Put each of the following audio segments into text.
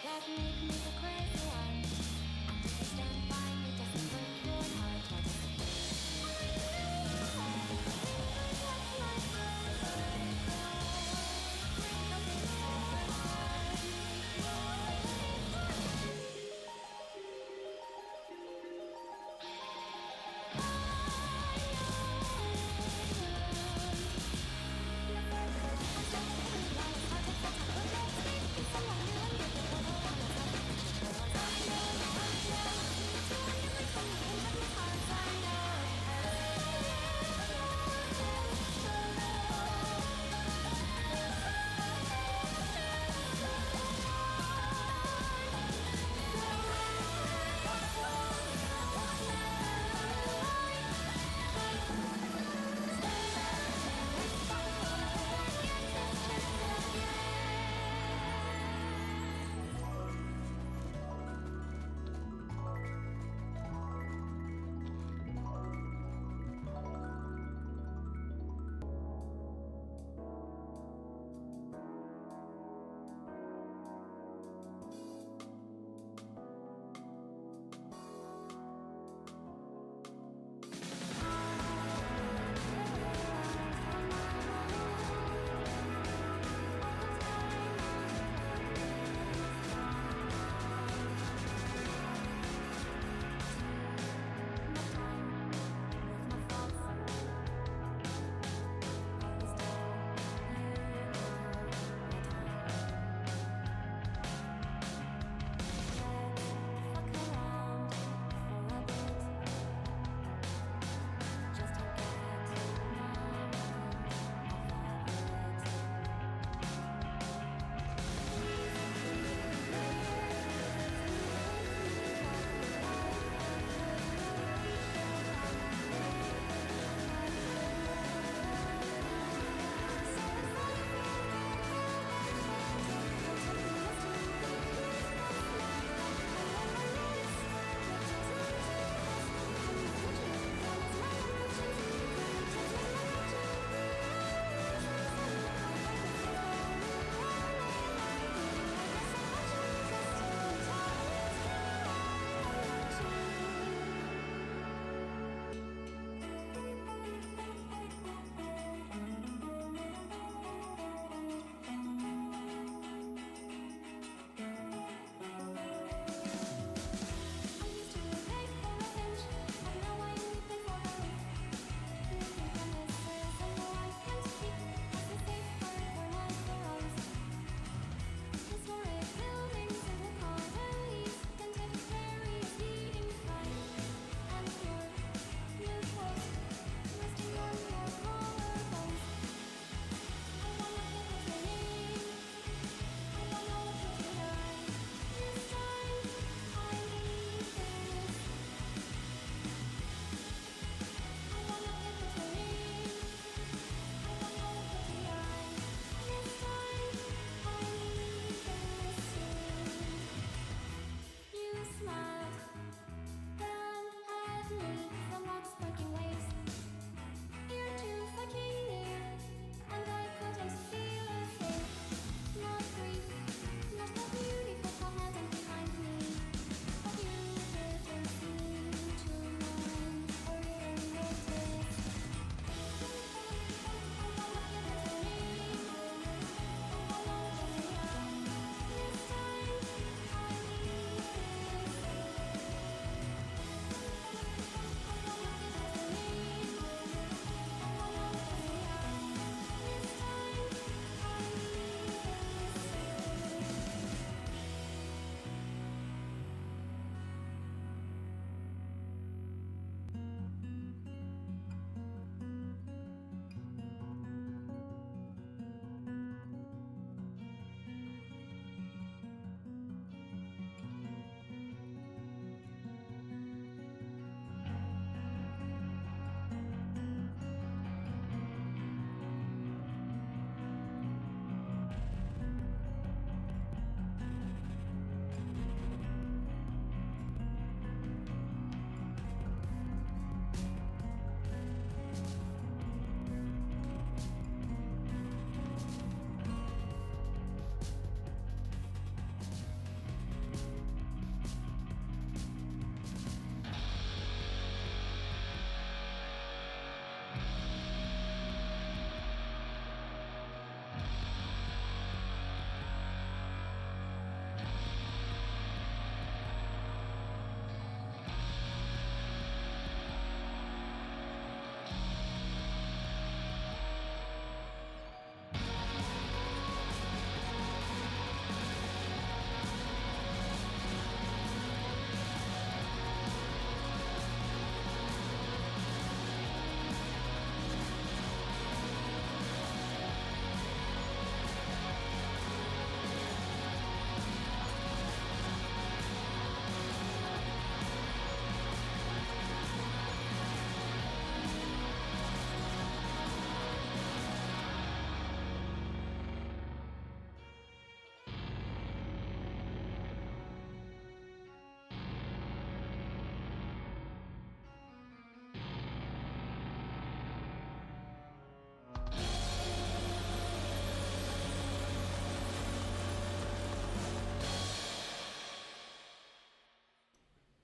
that make me the crazy one? And if you stand by me, doesn't break your heart. Why does it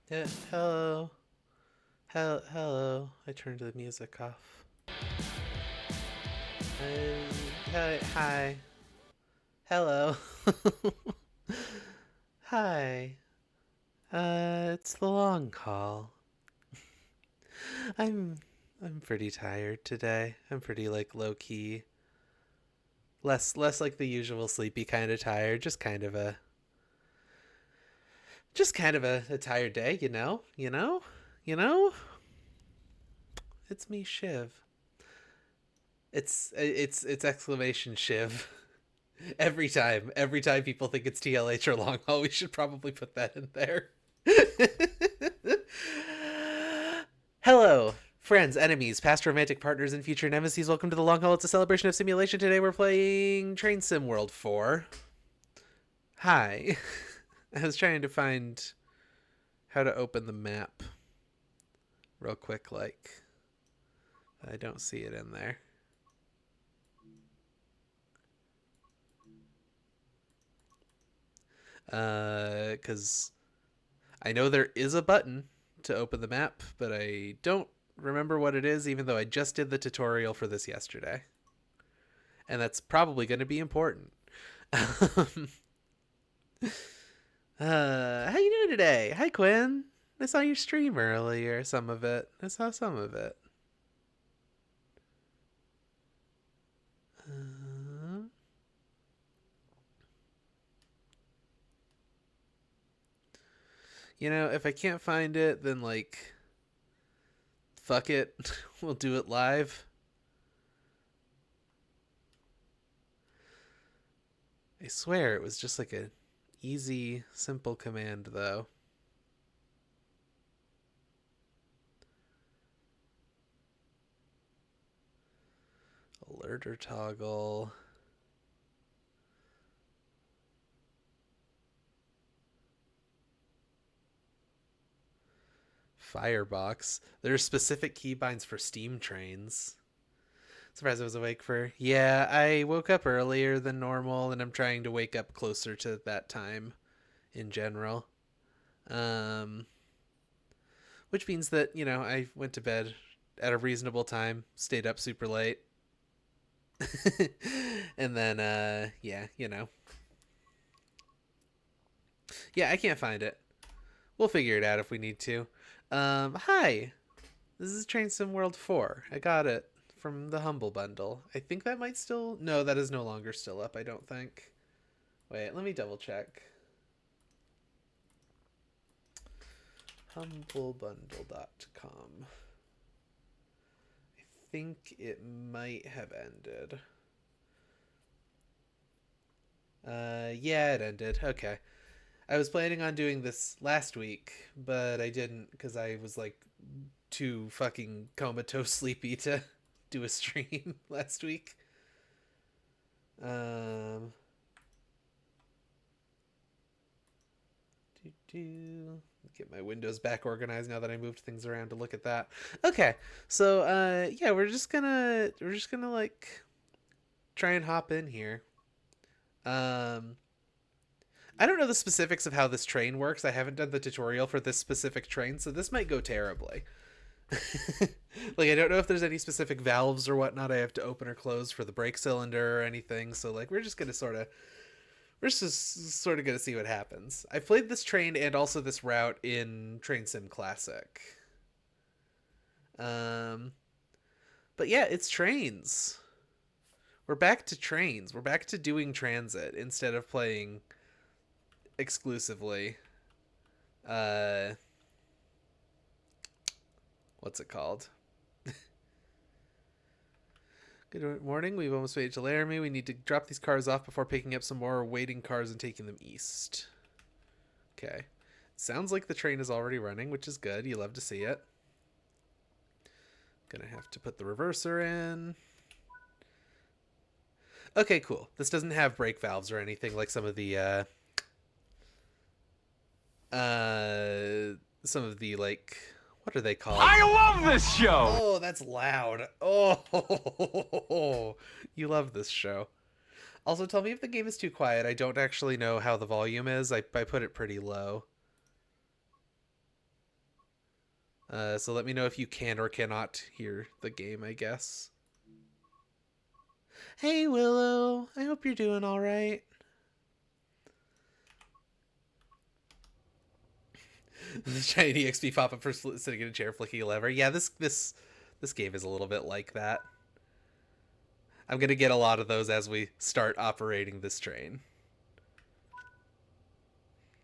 Hello. Hello. I turned the music off. Hi. Hello. Hi. It's the long call. I'm I'm pretty tired today. I'm pretty like low key. Less like the usual sleepy kind of tired, just kind of a tired day, you know? You know? You know? It's me, Shiv. It's exclamation Shiv. Every time people think it's TLH or long haul, we should probably put that in there. Hello, friends, enemies, past romantic partners, and future nemesis. Welcome to the long haul. It's a celebration of simulation. Today we're playing Train Sim World 4. Hi. I was trying to find how to open the map real quick, like. I don't see it in there. Because I know there is a button to open the map, but I don't remember what it is, even though I just did the tutorial for this yesterday. And that's probably going to be important. How you doing today? Hi, Quinn. I saw your stream earlier, some of it. I saw some of it. Uh, if I can't find it, then, like, fuck it. We'll do it live. I swear it was just like a easy, simple command, though. Alerter toggle. Firebox. There's specific keybinds for steam trains. Surprised I was awake for. Yeah, I woke up earlier than normal, and I'm trying to wake up closer to that time in general. Um, which means that, I went to bed at a reasonable time, stayed up super late. And then, yeah, Yeah, I can't find it. We'll figure it out if we need to. Hi. This is Train Sim World 4. I got it from the Humble Bundle. I think that might still. No, that is no longer still up, I don't think. Wait, let me double check. Humblebundle.com. I think it might have ended. Yeah, it ended. Okay. I was planning on doing this last week, but I didn't because I was like too fucking comatose sleepy to do a stream last week. Um, Get my windows back organized now that I moved things around to look at that. Okay, so yeah, we're just gonna like try and hop in here. Um, I don't know the specifics of how this train works. I haven't done the tutorial for this specific train, so this might go terribly. Like I don't know if there's any specific valves or whatnot I have to open or close for the brake cylinder or anything. So like we're just sort of gonna see what happens. I've played this train and also this route in Train Sim Classic. Um, but yeah, it's trains. We're back to trains. We're back to doing transit instead of playing exclusively. Uh, what's it called? Good morning. We've almost made it to Laramie. We need to drop these cars off before picking up some more waiting cars and taking them east. Okay. Sounds like the train is already running, which is good. You love to see it. Gonna have to put the reverser in. Okay, cool. This doesn't have brake valves or anything like some of the like what are they called? I love this show. Oh, that's loud. Oh, you love this show. Also, tell me if the game is too quiet. I don't actually know how the volume is. I put it pretty low. So let me know if you can or cannot hear the game, I guess. Hey, Willow. I hope you're doing all right. Shiny XP pop up for sitting in a chair flicking a lever. Yeah, this game is a little bit like that. I'm gonna get a lot of those as we start operating this train.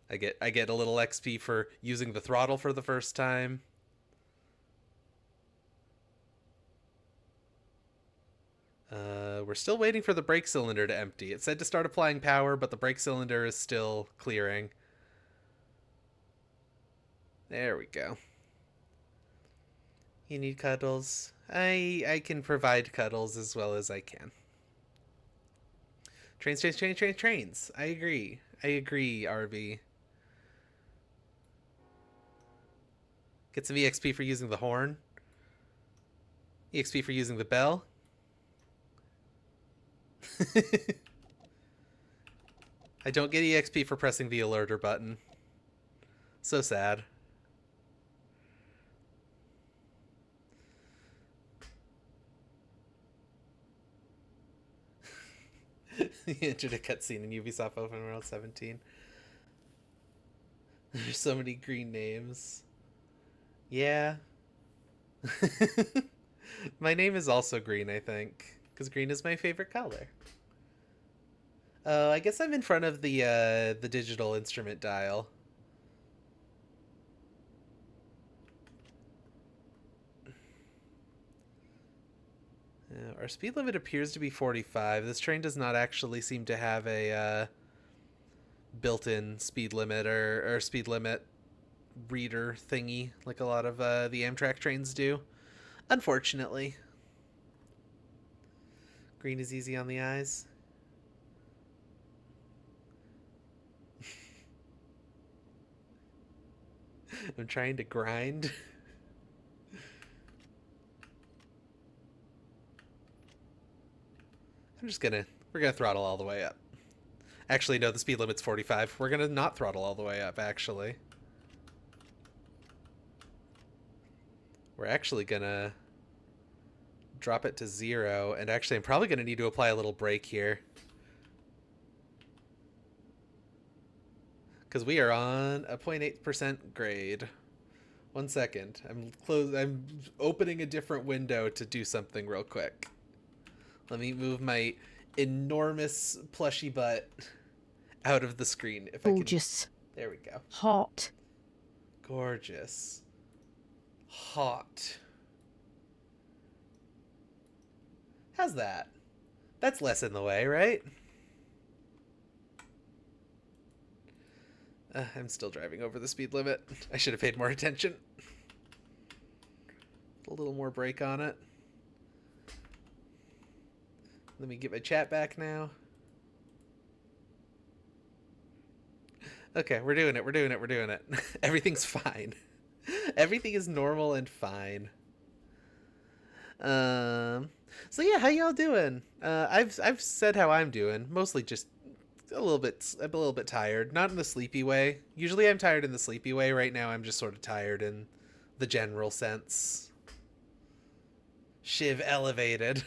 I get a little XP for using the throttle for the first time. We're still waiting for the brake cylinder to empty. It said to start applying power, but the brake cylinder is still clearing. There we go. You need cuddles. I can provide cuddles as well as I can. Trains. I agree. RB. Get some EXP for using the horn. EXP for using the bell. I don't get EXP for pressing the alerter button. So sad. He entered a cutscene in Ubisoft Open World 17. There's so many green names. Yeah. My name is also green, I think, because green is my favorite color. Oh, I guess I'm in front of the digital instrument dial. Our speed limit appears to be 45. This train does not actually seem to have a built-in speed limit or speed limit reader thingy like a lot of the Amtrak trains do. Unfortunately. Green is easy on the eyes. I'm trying to grind. We're gonna throttle all the way up. Actually, no, the speed limit's 45. We're gonna not throttle all the way up, actually. We're actually gonna drop it to 0, and actually I'm probably gonna need to apply a little brake here. Because we are on a 0.8% grade. 1 second. I'm opening a different window to do something real quick. Let me move my enormous plushy butt out of the screen. If Gorgeous. There we go. Hot. Gorgeous. Hot. How's that? That's less in the way, right? I'm still driving over the speed limit. I should have paid more attention. A little more brake on it. Let me get my chat back now. Okay, we're doing it. Everything's fine. Everything is normal and fine. So yeah, how y'all doing? I've said how I'm doing. Mostly just I'm a little bit tired. Not in the sleepy way. Usually I'm tired in the sleepy way. Right now I'm just sort of tired in the general sense. Shiv elevated.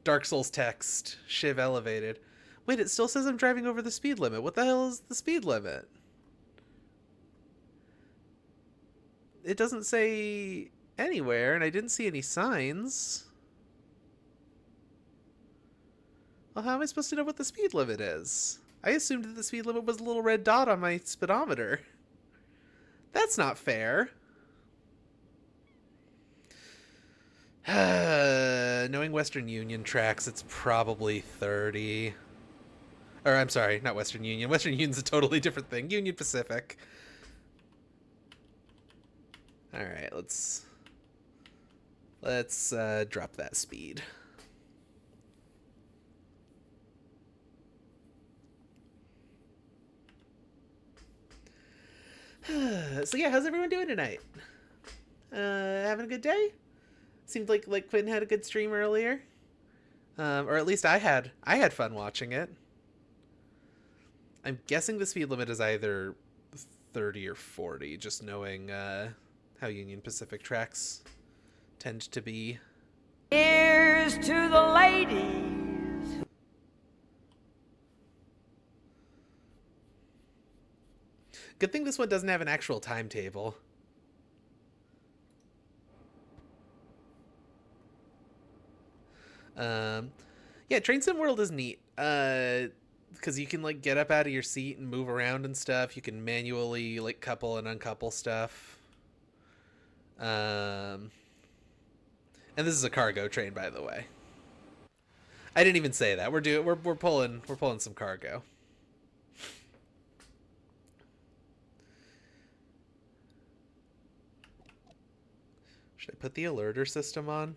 Dark Souls text. Shiv elevated. Wait, it still says I'm driving over the speed limit. What the hell is the speed limit? It doesn't say anywhere, and I didn't see any signs. Well, how am I supposed to know what the speed limit is? I assumed that the speed limit was a little red dot on my speedometer. That's not fair. Knowing Western Union tracks, it's probably 30. Or, I'm sorry, not Western Union. Western Union's a totally different thing. Union Pacific. Alright, let's drop that speed. So yeah, how's everyone doing tonight? Having a good day? Seemed like Quinn had a good stream earlier. Or at least I had fun watching it. I'm guessing the speed limit is either 30 or 40, just knowing how Union Pacific tracks tend to be. Here's to the ladies. Good thing this one doesn't have an actual timetable. Yeah, Train Sim World is neat. Because you can like get up out of your seat and move around and stuff. You can manually like couple and uncouple stuff. And this is a cargo train, by the way. I didn't even say that. We're pulling some cargo. Should I put the alerter system on?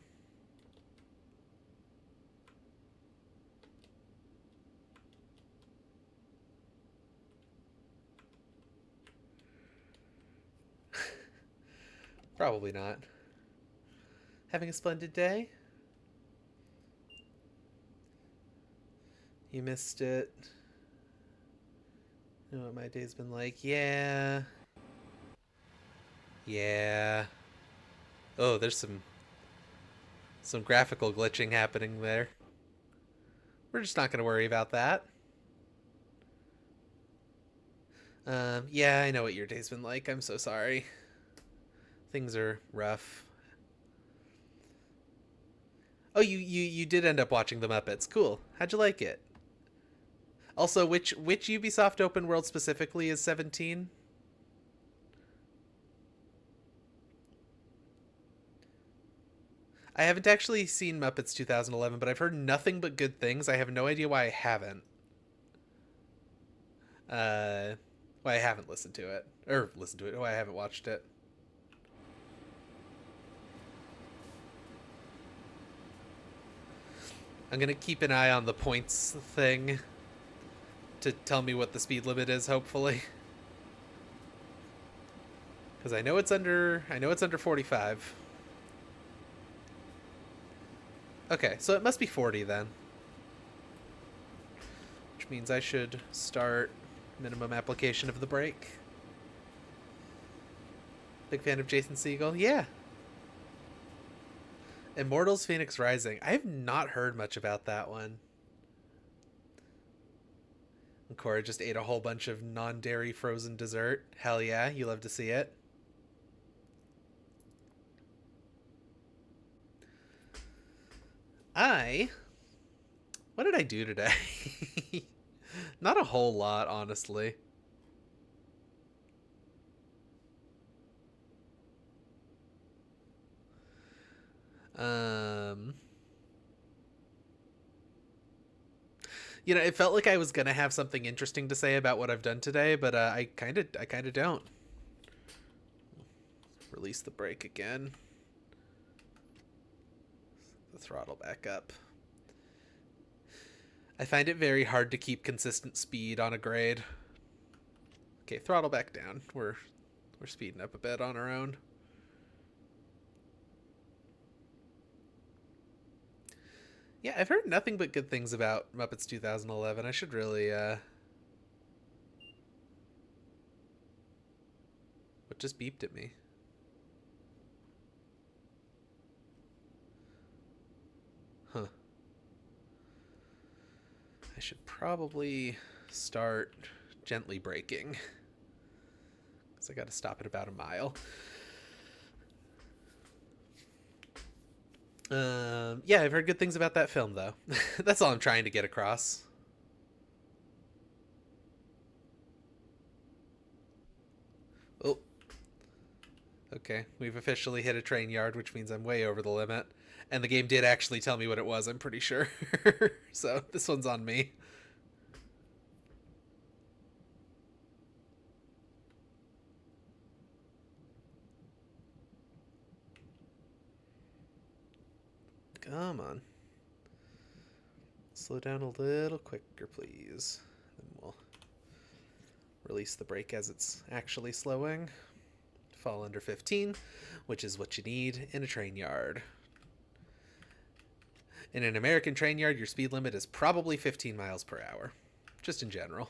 Probably not. Having a splendid day? You missed it. You know what my day's been like? Yeah. Yeah. Oh, there's some graphical glitching happening there. We're just not going to worry about that. Yeah, I know what your day's been like. I'm so sorry. Things are rough. Oh, you did end up watching the Muppets. Cool. How'd you like it? Also, which Ubisoft open world specifically is 17? I haven't actually seen Muppets 2011, but I've heard nothing but good things. I have no idea why I haven't. Why I haven't listened to it. Or listened to it. Why I haven't watched it. I'm going to keep an eye on the points thing to tell me what the speed limit is, hopefully. Because I know it's under 45. Okay, so it must be 40 then. Which means I should start minimum application of the brake. Big fan of Jason Segel? Yeah. Immortals Phoenix Rising. I have not heard much about that one. And Cora just ate a whole bunch of non-dairy frozen dessert. Hell yeah, you love to see it. What did I do today? Not a whole lot, honestly. You know, it felt like I was gonna have something interesting to say about what I've done today, but I kind of don't. Release the brake again. The throttle back up. I find it very hard to keep consistent speed on a grade. Okay, throttle back down. We're speeding up a bit on our own. Yeah, I've heard nothing but good things about Muppets 2011. I should really, What just beeped at me? Huh. I should probably start gently braking. Because I gotta stop at about a mile. Yeah, I've heard good things about that film, though. That's all I'm trying to get across. Oh. Okay, we've officially hit a train yard, which means I'm way over the limit. And the game did actually tell me what it was, I'm pretty sure. So, this one's on me. Come on. Slow down a little quicker, please. Then we'll release the brake as it's actually slowing. Fall under 15, which is what you need in a train yard. In an American train yard, your speed limit is probably 15 miles per hour. Just in general.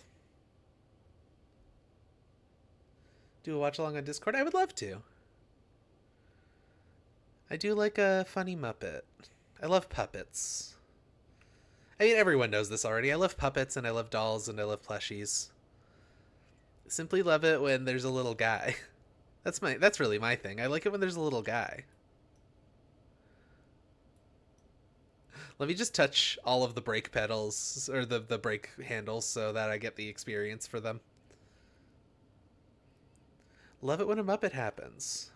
Do a watch along on Discord? I would love to. I do like a funny Muppet. I love puppets. I mean, everyone knows this already. I love puppets and I love dolls and I love plushies. Simply love it when there's a little guy. That's really my thing. I like it when there's a little guy. Let me just touch all of the brake pedals or the brake handles so that I get the experience for them. Love it when a Muppet happens.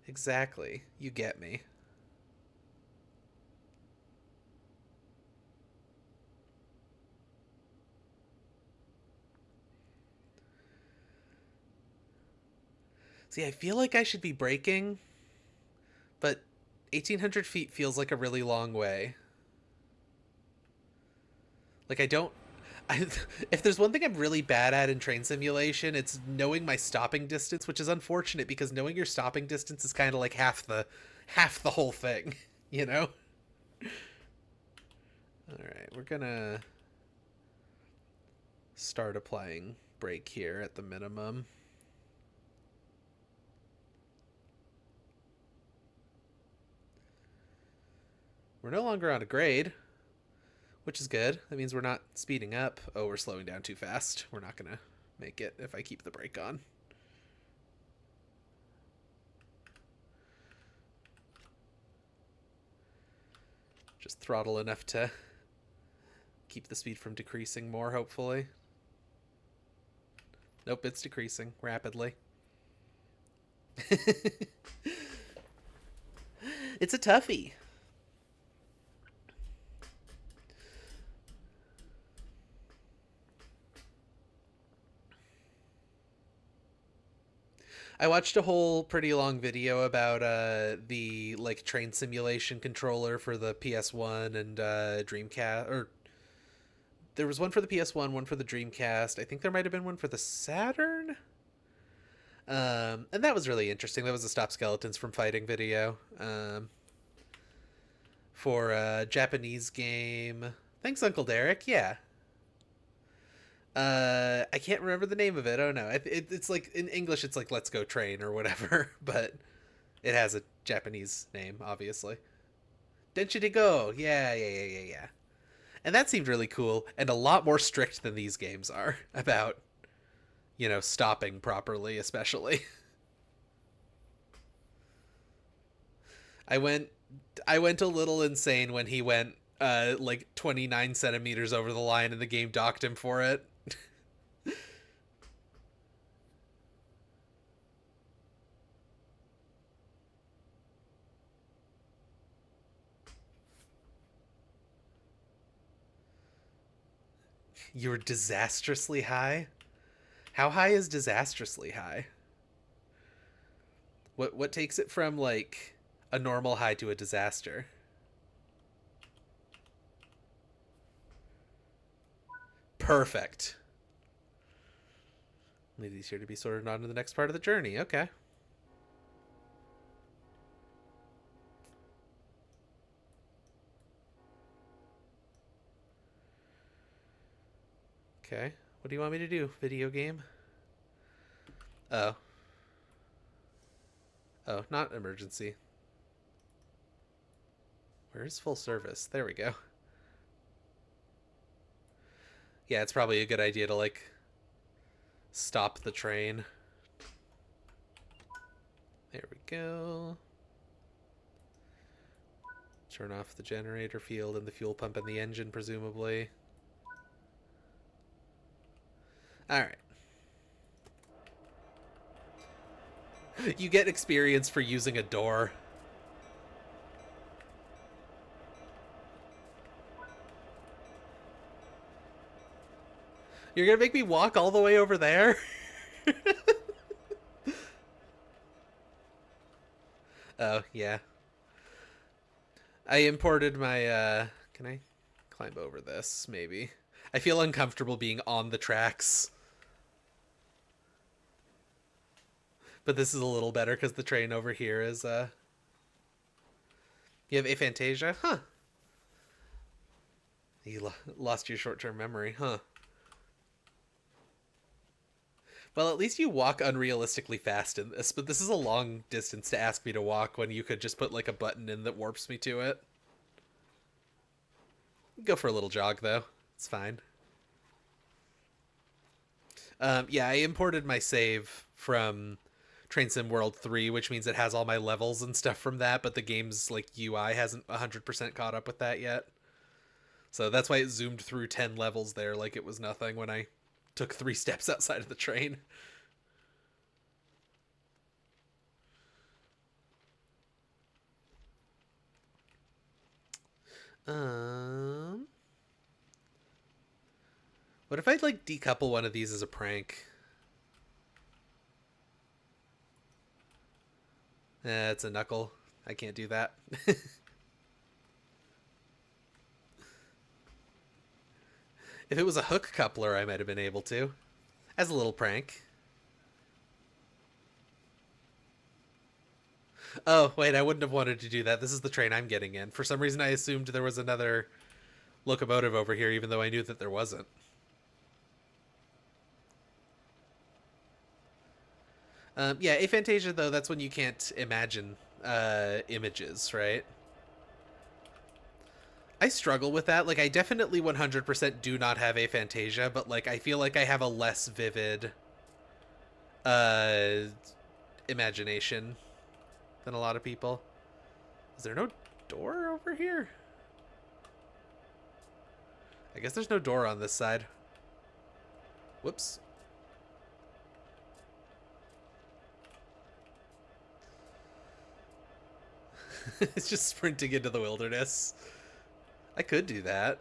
Exactly. You get me. See, I feel like I should be braking, but 1,800 feet feels like a really long way. Like, I don't. If there's one thing I'm really bad at in train simulation, it's knowing my stopping distance, which is unfortunate because knowing your stopping distance is kind of like half the whole thing, you know? All right, we're gonna start applying brake here at the minimum. We're no longer on a grade, which is good. That means we're not speeding up. Oh, we're slowing down too fast. We're not gonna make it if I keep the brake on. Just throttle enough to keep the speed from decreasing more, hopefully. Nope, it's decreasing rapidly. It's a toughie. I watched a whole pretty long video about the like train simulation controller for the PS1 and Dreamcast, or there was one for the PS1, one for the Dreamcast. I think there might have been one for the Saturn. And that was really interesting. That was a Stop Skeletons from Fighting video for a Japanese game. Thanks, Uncle Derek. Yeah. I can't remember the name of it. Oh no, it's like in English, it's like "Let's Go Train" or whatever, but it has a Japanese name, obviously. Denshi Go. Yeah. And that seemed really cool and a lot more strict than these games are about, stopping properly, especially. I went a little insane when he went like 29 centimeters over the line and the game docked him for it. You're disastrously high? How high is disastrously high? What takes it from like a normal high to a disaster? Perfect. Leave these here to be sorted on to the next part of the journey. Okay. Okay. What do you want me to do? Video game? Oh. Oh, not emergency. Where is full service? There we go. Yeah, it's probably a good idea to, like, stop the train. There we go. Turn off the generator field and the fuel pump and the engine, presumably. Alright. You get experience for using a door. You're gonna make me walk all the way over there? Oh, yeah. I imported my, can I climb over this, maybe? I feel uncomfortable being on the tracks. But this is a little better because the train over here is, You have aphantasia? Huh. You lost your short-term memory, huh? Well, at least you walk unrealistically fast in this, but this is a long distance to ask me to walk when you could just put like a button in that warps me to it. Go for a little jog though. It's fine. Yeah, I imported my save from Train Sim World 3, which means it has all my levels and stuff from that, but the game's like UI hasn't 100% caught up with that yet. So that's why it zoomed through 10 levels there like it was nothing when I took 3 steps outside of the train. Um what if I'd like decouple one of these as a prank? It's a knuckle. I can't do that. If it was a hook coupler, I might have been able to. As a little prank. Oh, wait, I wouldn't have wanted to do that. This is the train I'm getting in. For some reason, I assumed there was another locomotive over here, even though I knew that there wasn't. Yeah, aphantasia, though, that's when you can't imagine images, right? I struggle with that. Like, I definitely 100% do not have aphantasia, but, like, I feel like I have a less vivid uh, imagination than a lot of people. Is there no door over here? I guess there's no door on this side. Whoops. It's just sprinting into the wilderness. I could do that.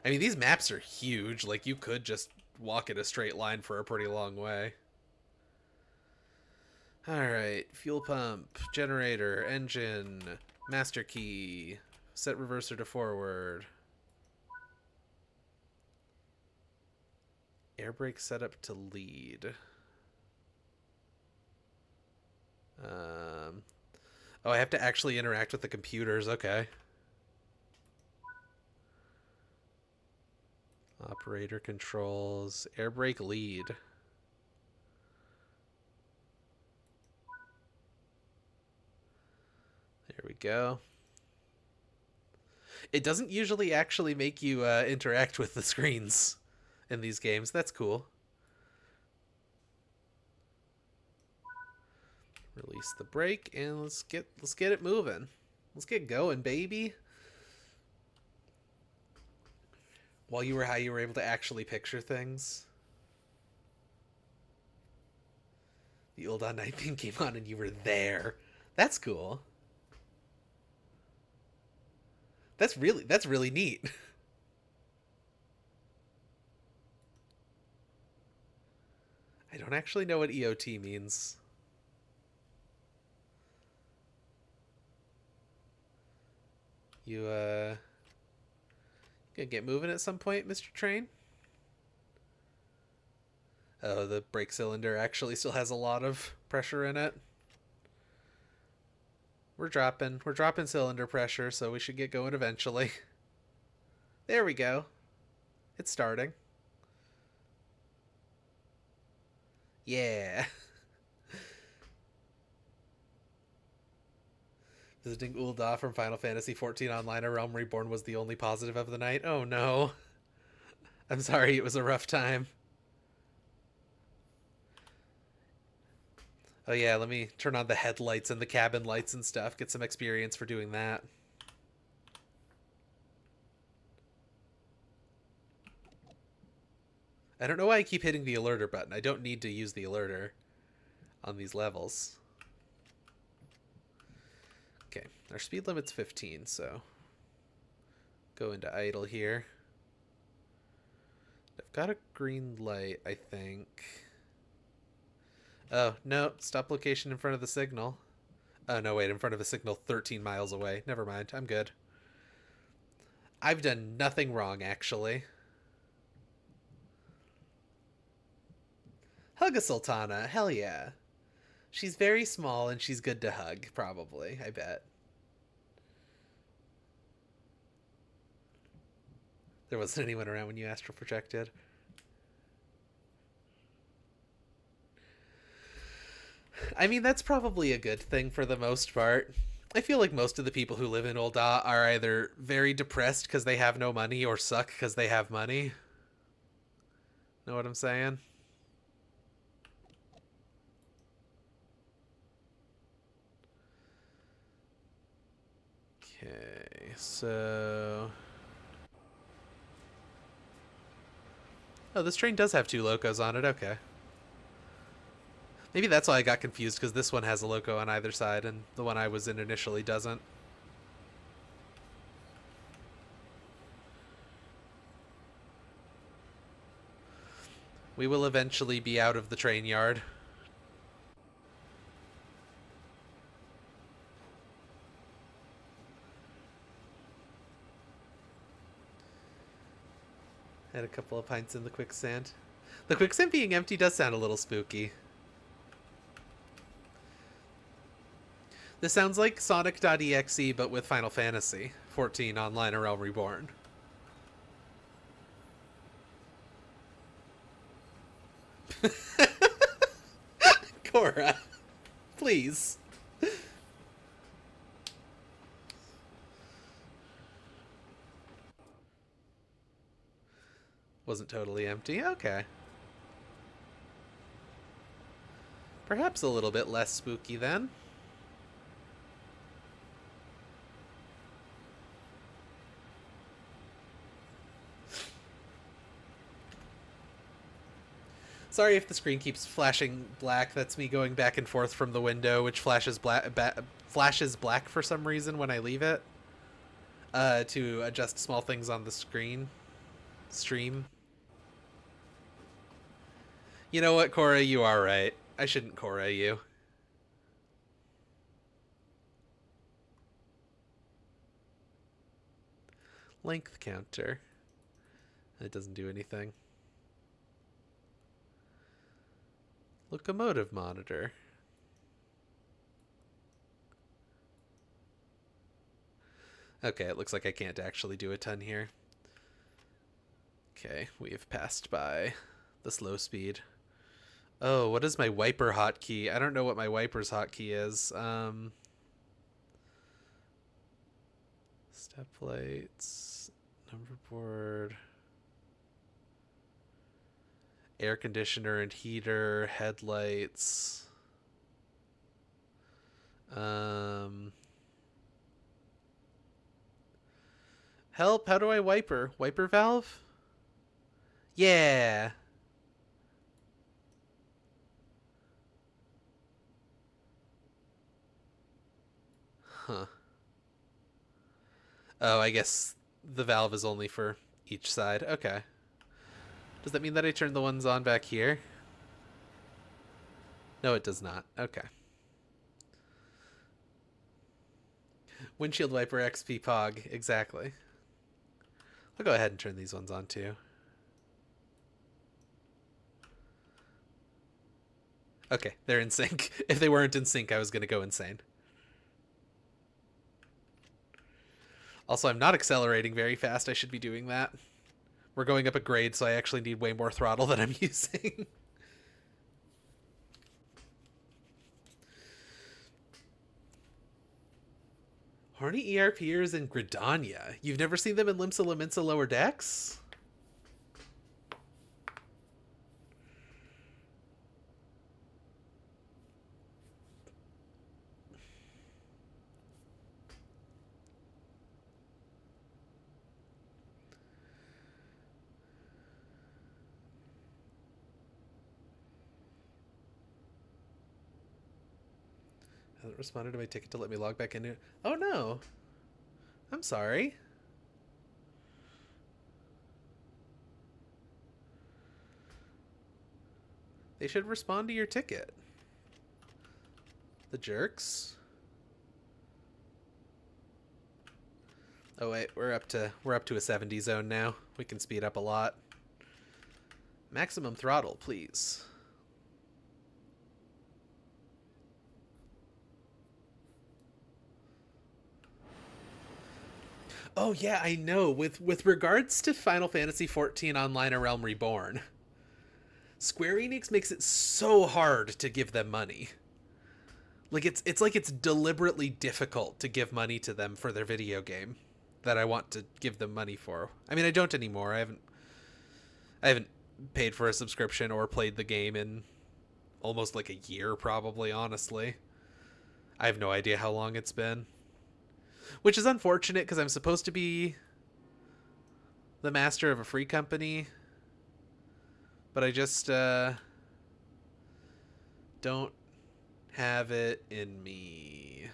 I mean, these maps are huge. Like, you could just walk in a straight line for a pretty long way. Alright, fuel pump, generator, engine, master key, set reverser to forward. Air brake setup to lead. Oh, I have to actually interact with the computers. Okay. Operator controls. Air brake lead. There we go. It doesn't usually actually make you interact with the screens in these games. That's cool. Release the brake and let's get it moving. Let's get going, baby. While you were high, you were able to actually picture things. The old on night theme came on and you were there. That's cool. That's really neat. I don't actually know what EOT means. You gonna get moving at some point, Mr. Train? Oh, the brake cylinder actually still has a lot of pressure in it. We're dropping cylinder pressure, so we should get going eventually. There we go. It's starting. Yeah. Visiting Ul'dah from Final Fantasy XIV Online, A Realm Reborn was the only positive of the night. Oh no. I'm sorry, it was a rough time. Oh yeah, let me turn on the headlights and the cabin lights and stuff. Get some experience for doing that. I don't know why I keep hitting the alerter button. I don't need to use the alerter on these levels. Okay, our speed limit's 15, so go into idle here. I've got a green light, I think. Oh, no, stop location in front of the signal. Oh, no, wait, in front of a signal 13 miles away. Never mind, I'm good. I've done nothing wrong, actually. Hug a Sultana, hell yeah. She's very small and she's good to hug, probably, I bet. There wasn't anyone around when you astral projected. I mean, that's probably a good thing for the most part. I feel like most of the people who live in Ul'dah are either very depressed because they have no money or suck because they have money. Know what I'm saying? Okay, so... Oh, this train does have 2 locos on it, okay. Maybe that's why I got confused, because this one has a loco on either side, and the one I was in initially doesn't. We will eventually be out of the train yard. Had a couple of pints in the quicksand. The quicksand being empty does sound a little spooky. This sounds like Sonic.exe, but with Final Fantasy 14 Online: A Realm Reborn. Cora, please. Wasn't totally empty. Okay. Perhaps a little bit less spooky then. Sorry if the screen keeps flashing black. That's me going back and forth from the window, which flashes black for some reason when I leave it. To adjust small things on the stream. You know what, Cora? You are right. I shouldn't Cora you. Length counter. It doesn't do anything. Locomotive monitor. Okay, it looks like I can't actually do a ton here. Okay, we have passed by the slow speed. Oh, what is my wiper hotkey? I don't know what my wiper's hotkey is. Step lights, number board, air conditioner and heater, headlights. Help, how do I wiper? Wiper valve? Yeah. Huh. Oh, I guess the valve is only for each side. Okay. Does that mean that I turn the ones on back here? No, it does not. Okay. Windshield wiper XP Pog. Exactly. I'll go ahead and turn these ones on too. Okay, they're in sync. If they weren't in sync, I was going to go insane. Also, I'm not accelerating very fast. I should be doing that. We're going up a grade, so I actually need way more throttle than I'm using. Horny ERPers in Gridania. You've never seen them in Limsa Lominsa Lower Decks? Hasn't responded to my ticket to let me log back in. Oh no. I'm sorry. They should respond to your ticket. The jerks. Oh wait, we're up to a 70 zone now. We can speed up a lot. Maximum throttle, please. Oh yeah, I know. With regards to Final Fantasy XIV Online: A Realm Reborn, Square Enix makes it so hard to give them money. Like it's like it's deliberately difficult to give money to them for their video game that I want to give them money for. I mean, I don't anymore. I haven't paid for a subscription or played the game in almost like a year probably, honestly. I have no idea how long it's been. Which is unfortunate because I'm supposed to be the master of a free company, but I just don't have it in me.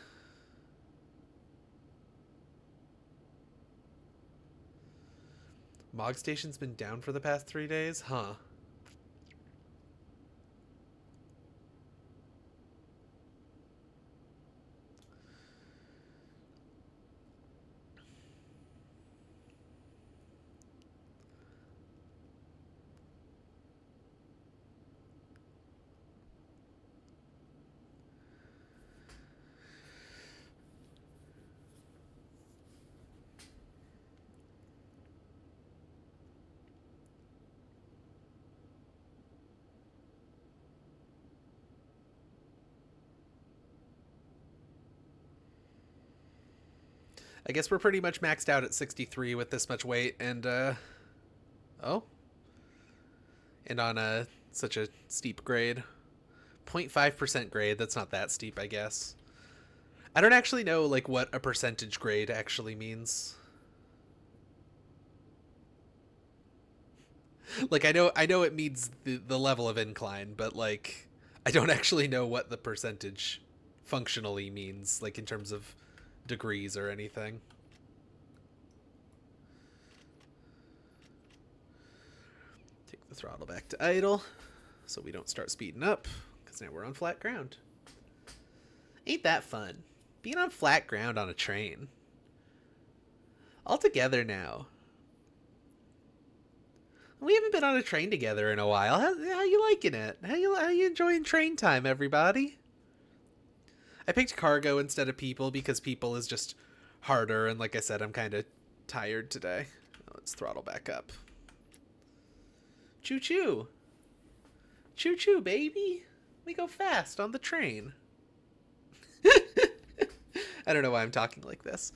Mog Station's been down for the past 3 days? Huh. I guess we're pretty much maxed out at 63 with this much weight, and oh, and on such a steep grade. 0.5% grade, that's not that steep, I guess. I don't actually know like what a percentage grade actually means. Like I know it means the level of incline, but like I don't actually know what the percentage functionally means, like in terms of degrees or anything. Take the throttle back to idle so we don't start speeding up, because now we're on flat ground. Ain't that fun? Being on flat ground on a train. All together now. We haven't been on a train together in a while. How you liking it? How you enjoying train time, everybody? I picked cargo instead of people because people is just harder, and like I said, I'm kind of tired today. Let's throttle back up. Choo choo. Choo choo, baby. We go fast on the train. I don't know why I'm talking like this.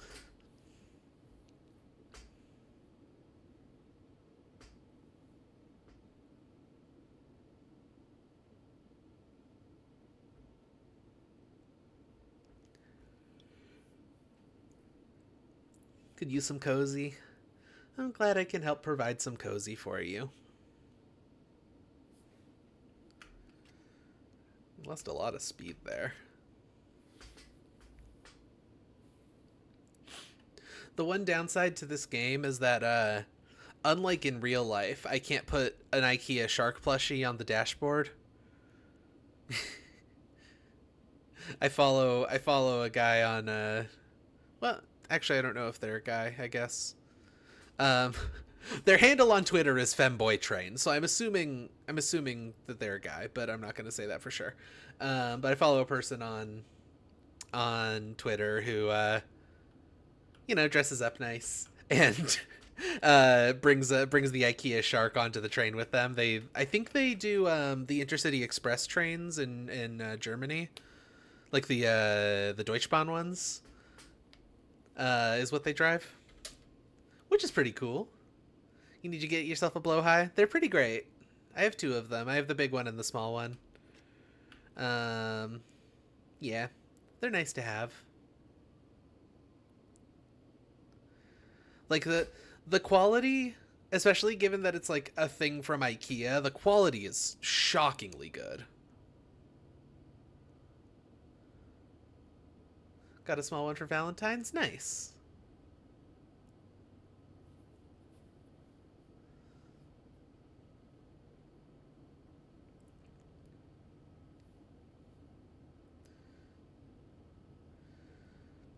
Could use some cozy. I'm glad I can help provide some cozy for you. Lost a lot of speed there. The one downside to this game is that, unlike in real life, I can't put an IKEA shark plushie on the dashboard. I follow a guy on, well, actually, I don't know if they're a guy, I guess. Their handle on Twitter is femboytrain, so I'm assuming that they're a guy, but I'm not going to say that for sure. But I follow a person on Twitter who dresses up nice and brings the IKEA shark onto the train with them. I think they do the Intercity Express trains in Germany, like the Deutschbahn ones. Is what they drive, which is pretty cool. You need to get yourself a blowhigh. They're pretty great. I have 2 of them. I have the big one and the small one. Yeah, they're nice to have. Like the quality, especially given that it's like a thing from IKEA, the quality is shockingly good. Got a small one for Valentine's? Nice.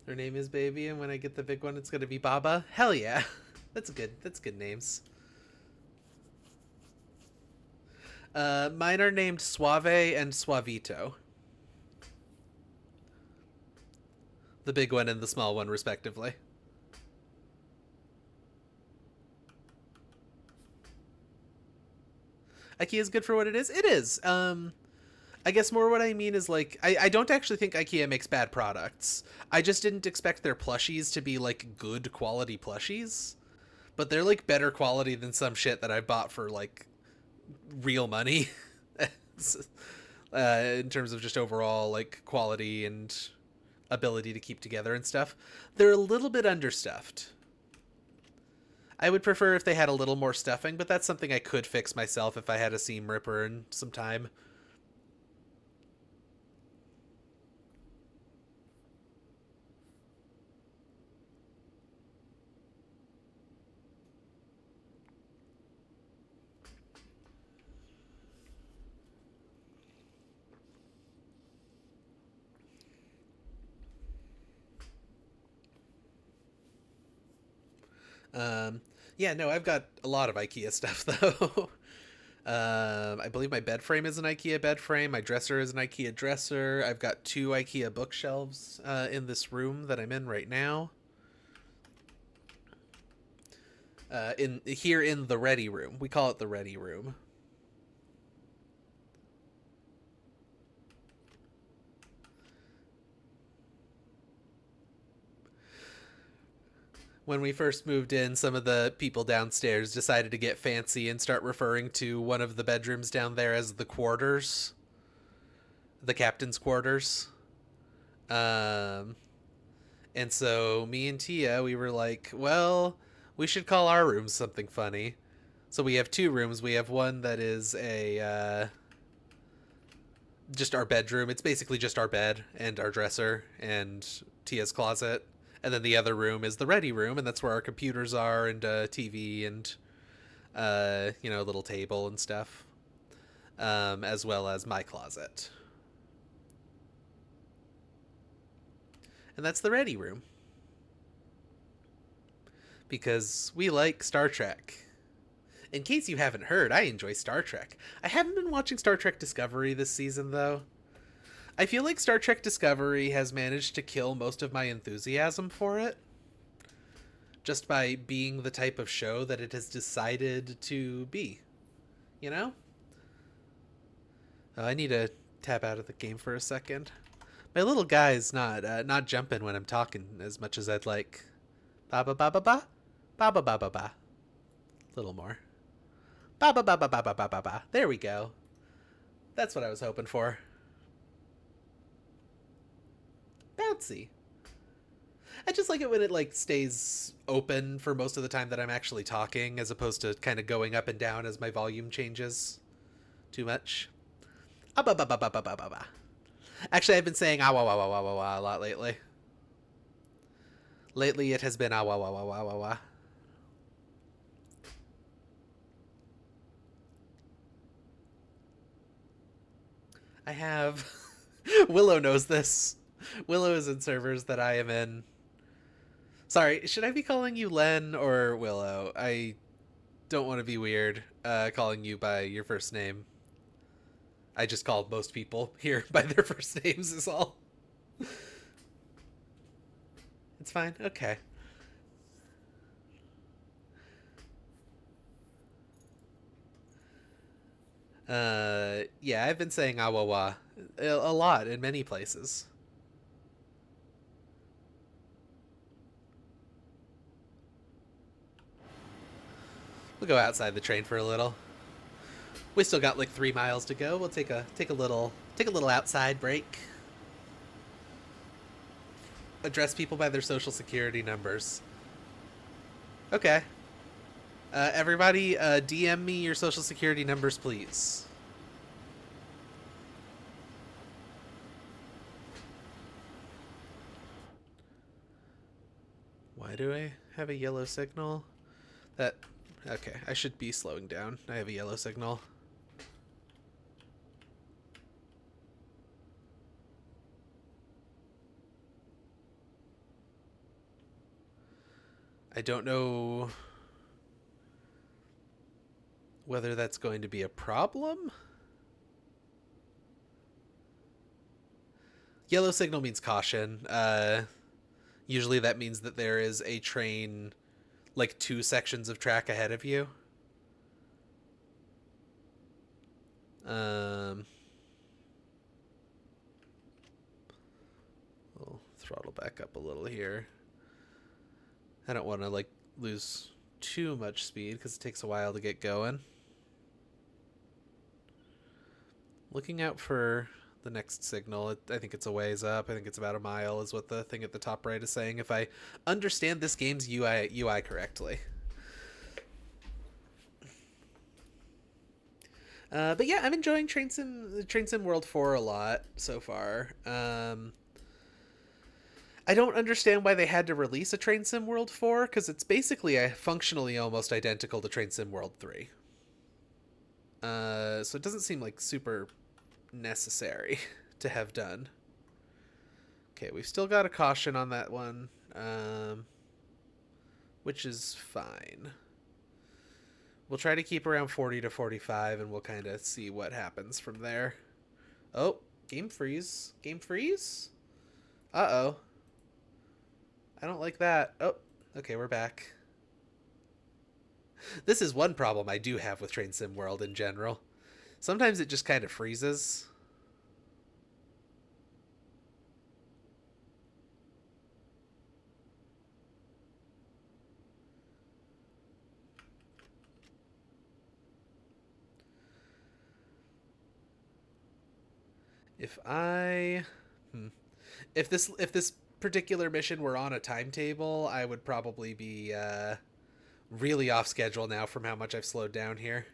Her name is Baby, and when I get the big one, it's gonna be Baba. Hell yeah. That's good names. Mine are named Suave and Suavito. The big one and the small one, respectively. IKEA is good for what it is. It is. I guess more what I mean is like I don't actually think IKEA makes bad products. I just didn't expect their plushies to be like good quality plushies. But they're like better quality than some shit that I bought for like real money. In terms of just overall like quality and ability to keep together and stuff. They're a little bit understuffed. I would prefer if they had a little more stuffing, but that's something I could fix myself if I had a seam ripper and some time. Um, yeah, no, I've got a lot of IKEA stuff though. I believe my bed frame is an IKEA bed frame. My dresser is an IKEA dresser. I've got 2 IKEA bookshelves in this room that I'm in right now. In the ready room, we call it the ready room. When we first moved in, some of the people downstairs decided to get fancy and start referring to one of the bedrooms down there as the quarters, the captain's quarters. Um, and so me and Tia, we were like, well, we should call our rooms something funny. So we have 2 rooms. We have one that is a just our bedroom. It's basically just our bed and our dresser and Tia's closet. And then the other room is the ready room, and that's where our computers are and TV and a little table and stuff, as well as my closet. And that's the ready room because we like Star Trek. In case you haven't heard, I enjoy Star Trek. I haven't been watching Star Trek Discovery this season though. I feel like Star Trek Discovery has managed to kill most of my enthusiasm for it, just by being the type of show that it has decided to be. You know? Oh, I need to tap out of the game for a second. My little guy's not jumping when I'm talking as much as I'd like. Ba ba ba ba ba, ba ba ba ba ba. Little more. Ba ba ba ba ba ba ba ba ba. There we go. That's what I was hoping for. Bouncy. I just like it when it like stays open for most of the time that I'm actually talking, as opposed to kind of going up and down as my volume changes too much. Ah, ba ba ba ba ba ba ba. Actually, I've been saying ah wah wah wah wah wah wah a lot lately. Lately, it has been ah wah wah wah wah wah wah. I have. Willow knows this. Willow is in servers that I am in. Sorry, should I be calling you Len or Willow? I don't want to be weird calling you by your first name. I just called most people here by their first names is all. It's fine. Okay. Yeah, I've been saying awawa a lot in many places. We'll go outside the train for a little. We still got like 3 miles to go. We'll take a little outside break. Address people by their social security numbers. Okay. Everybody, DM me your social security numbers, please. Why do I have a yellow signal? Okay, I should be slowing down. I have a yellow signal. I don't know whether that's going to be a problem. Yellow signal means caution. Usually that means that there is a train like 2 sections of track ahead of you. Um, throttle back up a little here. I don't want to like lose too much speed because it takes a while to get going. Looking out for the next signal. I think it's a ways up. I think it's about a mile is what the thing at the top right is saying, if I understand this game's UI correctly. But yeah, I'm enjoying Train Sim World 4 a lot so far. I don't understand why they had to release a Train Sim World 4, because it's basically functionally almost identical to Train Sim World 3. So it doesn't seem like super necessary to have done. Okay, we've still got a caution on that one, which is fine. We'll try to keep around 40 to 45, and we'll kind of see what happens from there. Oh, game freeze. Game freeze? Uh-oh. I don't like that. Oh, okay, we're back. This is one problem I do have with Train Sim World in general. Sometimes it just kind of freezes. If this particular mission were on a timetable, I would probably be really off schedule now from how much I've slowed down here.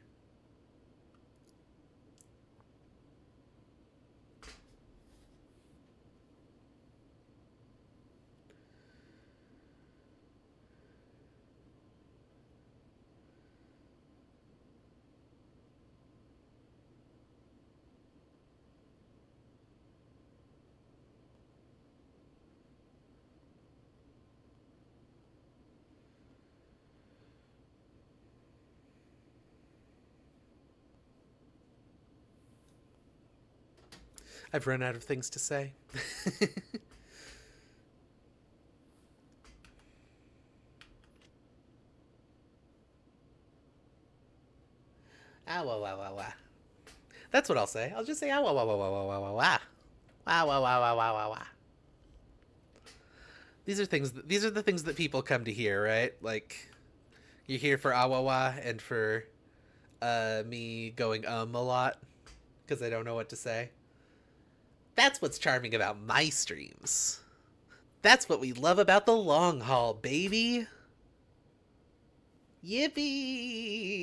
I've run out of things to say. Ah, wah, wah, wah, wah. That's what I'll say. I'll just say ah, wah, wah, wah, wah, wah, wah, wah, wah. Wah, wah, wah, wah, wah, wah, wah. These are the things that people come to hear, right? Like, you're here for ah, wah, wah, and for me going a lot because I don't know what to say. That's what's charming about my streams. That's what we love about the long haul, baby. Yippee!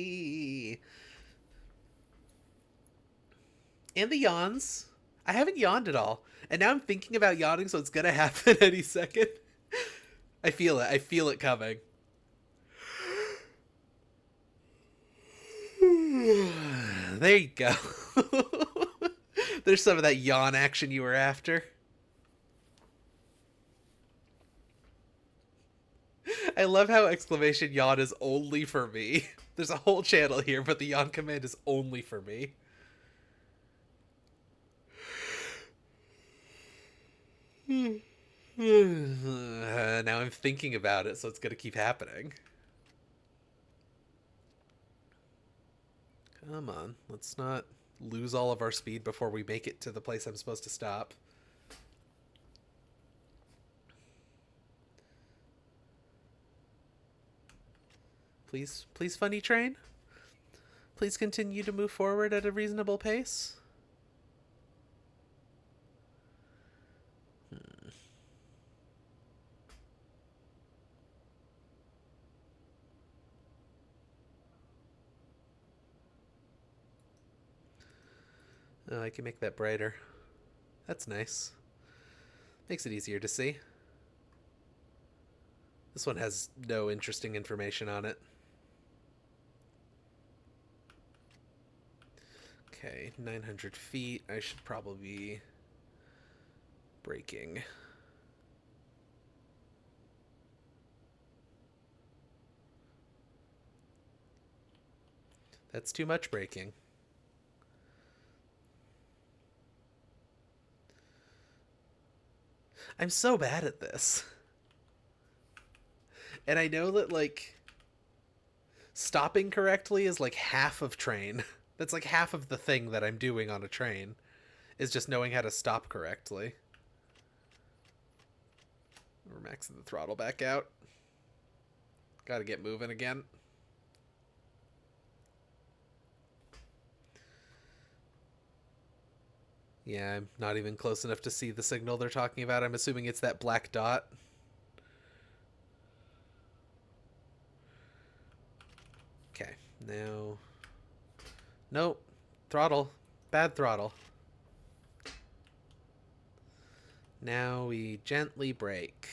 And the yawns. I haven't yawned at all. And now I'm thinking about yawning, so it's gonna happen any second. I feel it. I feel it coming. There you go. There's some of that yawn action you were after. I love how exclamation yawn is only for me. There's a whole channel here, but the yawn command is only for me. Now I'm thinking about it, so it's gonna keep happening. Come on, let's not lose all of our speed before we make it to the place I'm supposed to stop. Please, please, funny train. Please continue to move forward at a reasonable pace. Oh, I can make that brighter. That's nice. Makes it easier to see. This one has no interesting information on it. Okay, 900 feet. I should probably be braking. That's too much braking. I'm so bad at this. And I know that, like, stopping correctly is like half of train. That's like half of the thing that I'm doing on a train, is just knowing how to stop correctly. We're maxing the throttle back out. Gotta get moving again. Yeah, I'm not even close enough to see the signal they're talking about. I'm assuming it's that black dot. Okay, now... Nope. Throttle. Bad throttle. Now we gently brake.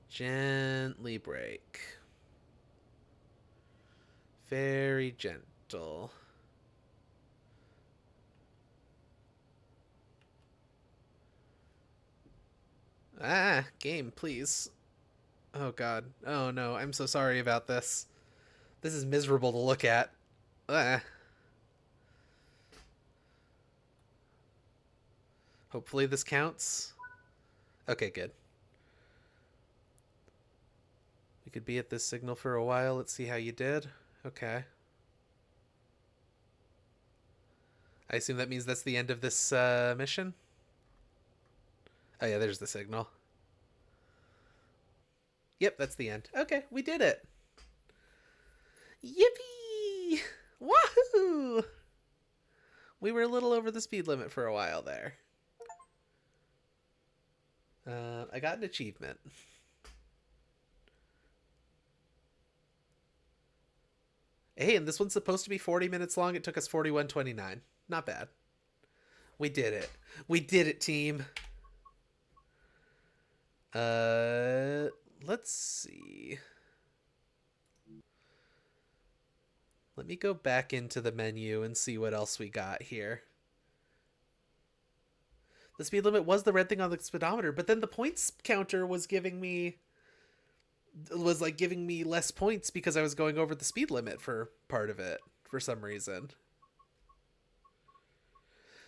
Gently brake. Very gentle. Ah, game, please. Oh god. Oh no, I'm so sorry about this. This is miserable to look at. Ah. Hopefully this counts. Okay, good. We could be at this signal for a while. Let's see how you did. Okay. I assume that means that's the end of this mission? Oh yeah, there's the signal. Yep, that's the end. Okay, we did it. Yippee! Wahoo! We were a little over the speed limit for a while there. I got an achievement. Hey, and this one's supposed to be 40 minutes long. It took us 41:29. Not bad. We did it. We did it, team. Let's see. Let me go back into the menu and see what else we got here. The speed limit was the red thing on the speedometer, but then the points counter was giving me less points because I was going over the speed limit for part of it for some reason.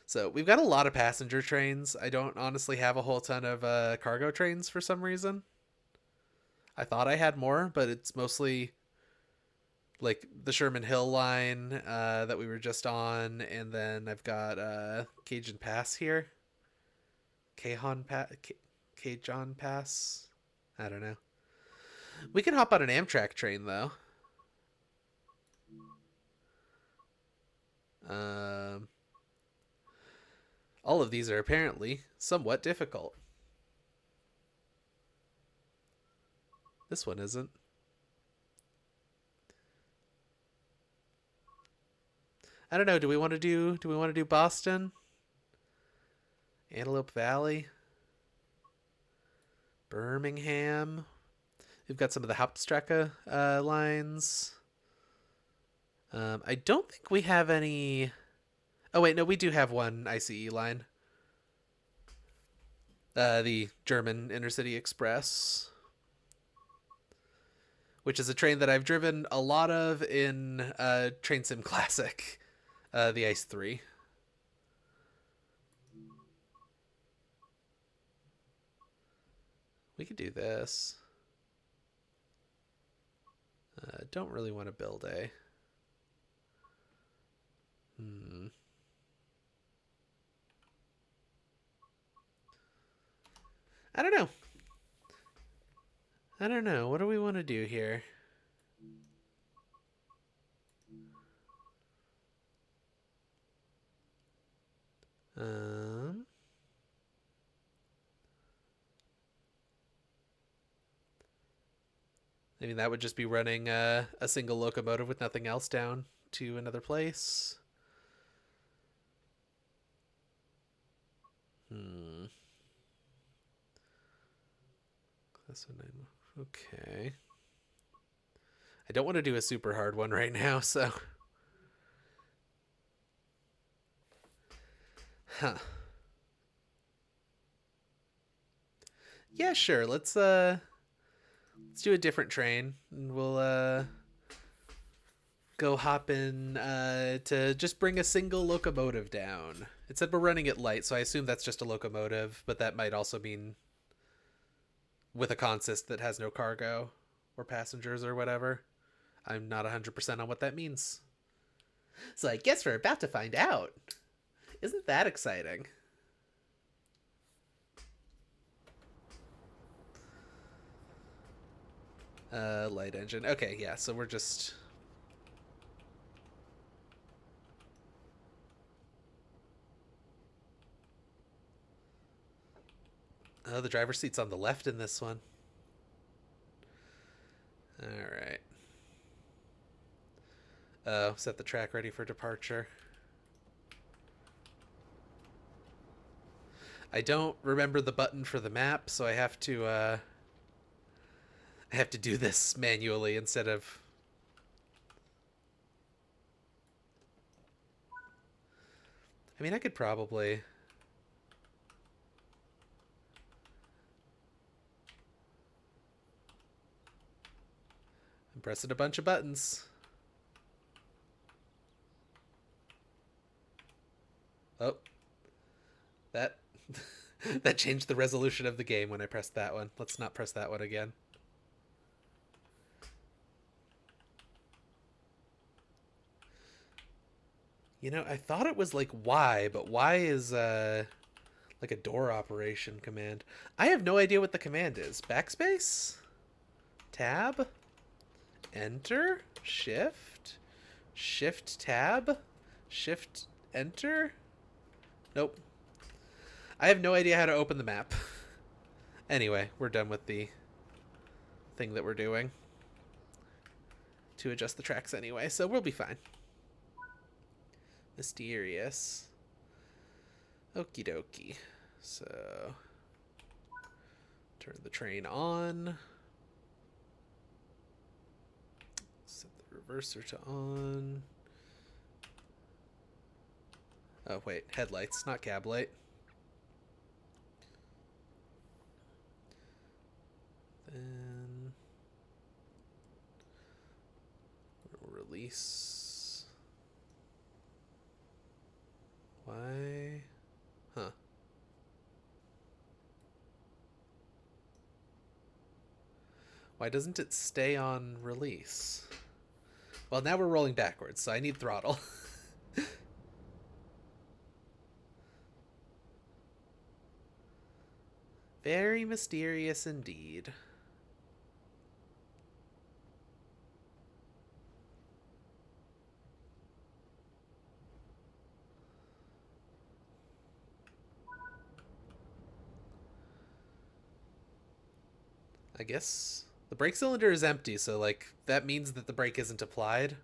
So we've got a lot of passenger trains. I don't honestly have a whole ton of cargo trains for some reason. I thought I had more, but it's mostly like the Sherman Hill line that we were just on, and then I've got Cajun Pass here. Cajun Pass? I don't know. We can hop on an Amtrak train, though. All of these are apparently somewhat difficult. This one isn't. I don't know. Do we want to do Boston? Antelope Valley? Birmingham? We've got some of the Hauptstrecke lines. I don't think we have any... Oh, wait, no, we do have one ICE line. The German Intercity Express. Which is a train that I've driven a lot of in Train Sim Classic. The ICE 3. We could do this. Don't really want to build a... I don't know. I don't know. What do we want to do here? I mean, that would just be running a single locomotive with nothing else down to another place. Class 9. Okay. I don't want to do a super hard one right now, so... Huh. Yeah, sure. Let's do a different train, and we'll go hop in to just bring a single locomotive down. It said we're running it light, so I assume that's just a locomotive, but that might also mean with a consist that has no cargo or passengers or whatever. I'm not 100% on what that means. So I guess we're about to find out. Isn't that exciting? Light engine. Okay, yeah, so we're just... Oh, the driver's seat's on the left in this one. Alright. Oh, set the track ready for departure. I don't remember the button for the map, so I have to do this manually instead of... I mean, I could probably... I'm pressing a bunch of buttons. Oh. That... that changed the resolution of the game when I pressed that one. Let's not press that one again. You know, I thought it was like Y, but Y is like a door operation command. I have no idea what the command is. Backspace? Tab? Enter? Shift? Shift tab? Shift enter? Nope. I have no idea how to open the map. Anyway, we're done with the thing that we're doing to adjust the tracks anyway, so we'll be fine. Mysterious. Okie dokie. So, turn the train on. Set the reverser to on. Oh, wait. Headlights, not cab light. Then we'll release. Why? Huh. Why doesn't it stay on release? Well, now we're rolling backwards, so I need throttle. Very mysterious indeed. I guess the brake cylinder is empty, so like that means that the brake isn't applied.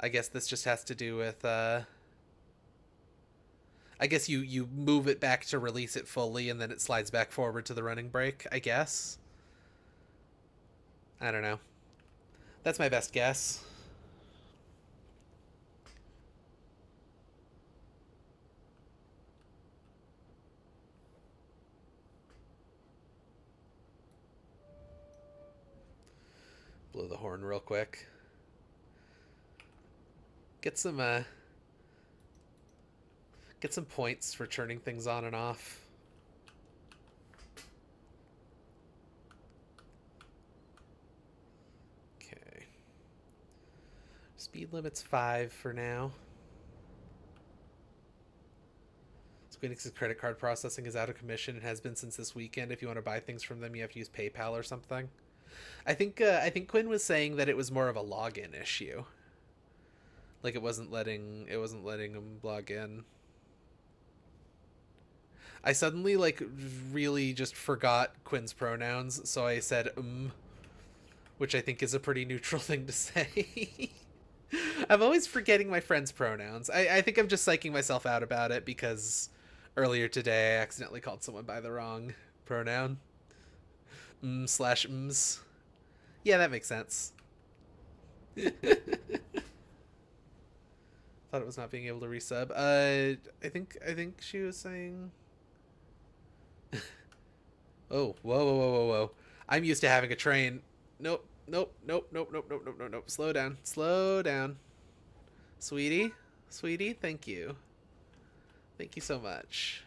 I guess this just has to do with I guess you move it back to release it fully and then it slides back forward to the running brake, I guess. I don't know. That's my best guess. Blow the horn real quick. Get some points for turning things on and off. Okay. Speed limit's 5 for now. Squeenix's credit card processing is out of commission and has been since this weekend. If you want to buy things from them, you have to use PayPal or something. I think Quinn was saying that it was more of a login issue. Like it wasn't letting him log in. I suddenly like really just forgot Quinn's pronouns, so I said which I think is a pretty neutral thing to say. I'm always forgetting my friend's pronouns. I think I'm just psyching myself out about it because earlier today I accidentally called someone by the wrong pronoun. Slash ms. Yeah, that makes sense. Thought it was not being able to resub. I think she was saying... Oh, whoa. I'm used to having a train. Nope. Slow down. Sweetie, thank you. Thank you so much.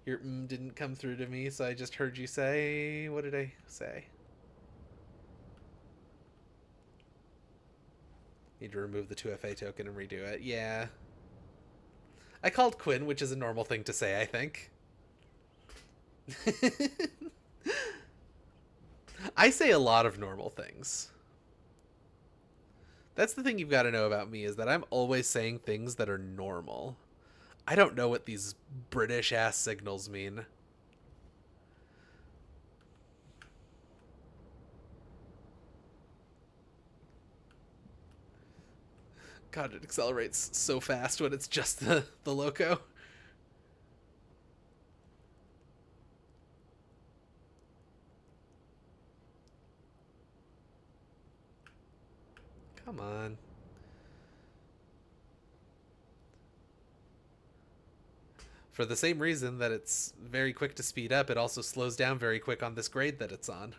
Your didn't come through to me, so I just heard you say... What did I say? Need to remove the 2FA token and redo it. Yeah. I called Quinn, which is a normal thing to say, I think. I say a lot of normal things. That's the thing you've got to know about me, is that I'm always saying things that are normal. I don't know what these British ass signals mean. God, it accelerates so fast when it's just the loco. Come on. For the same reason that it's very quick to speed up, it also slows down very quick on this grade that it's on.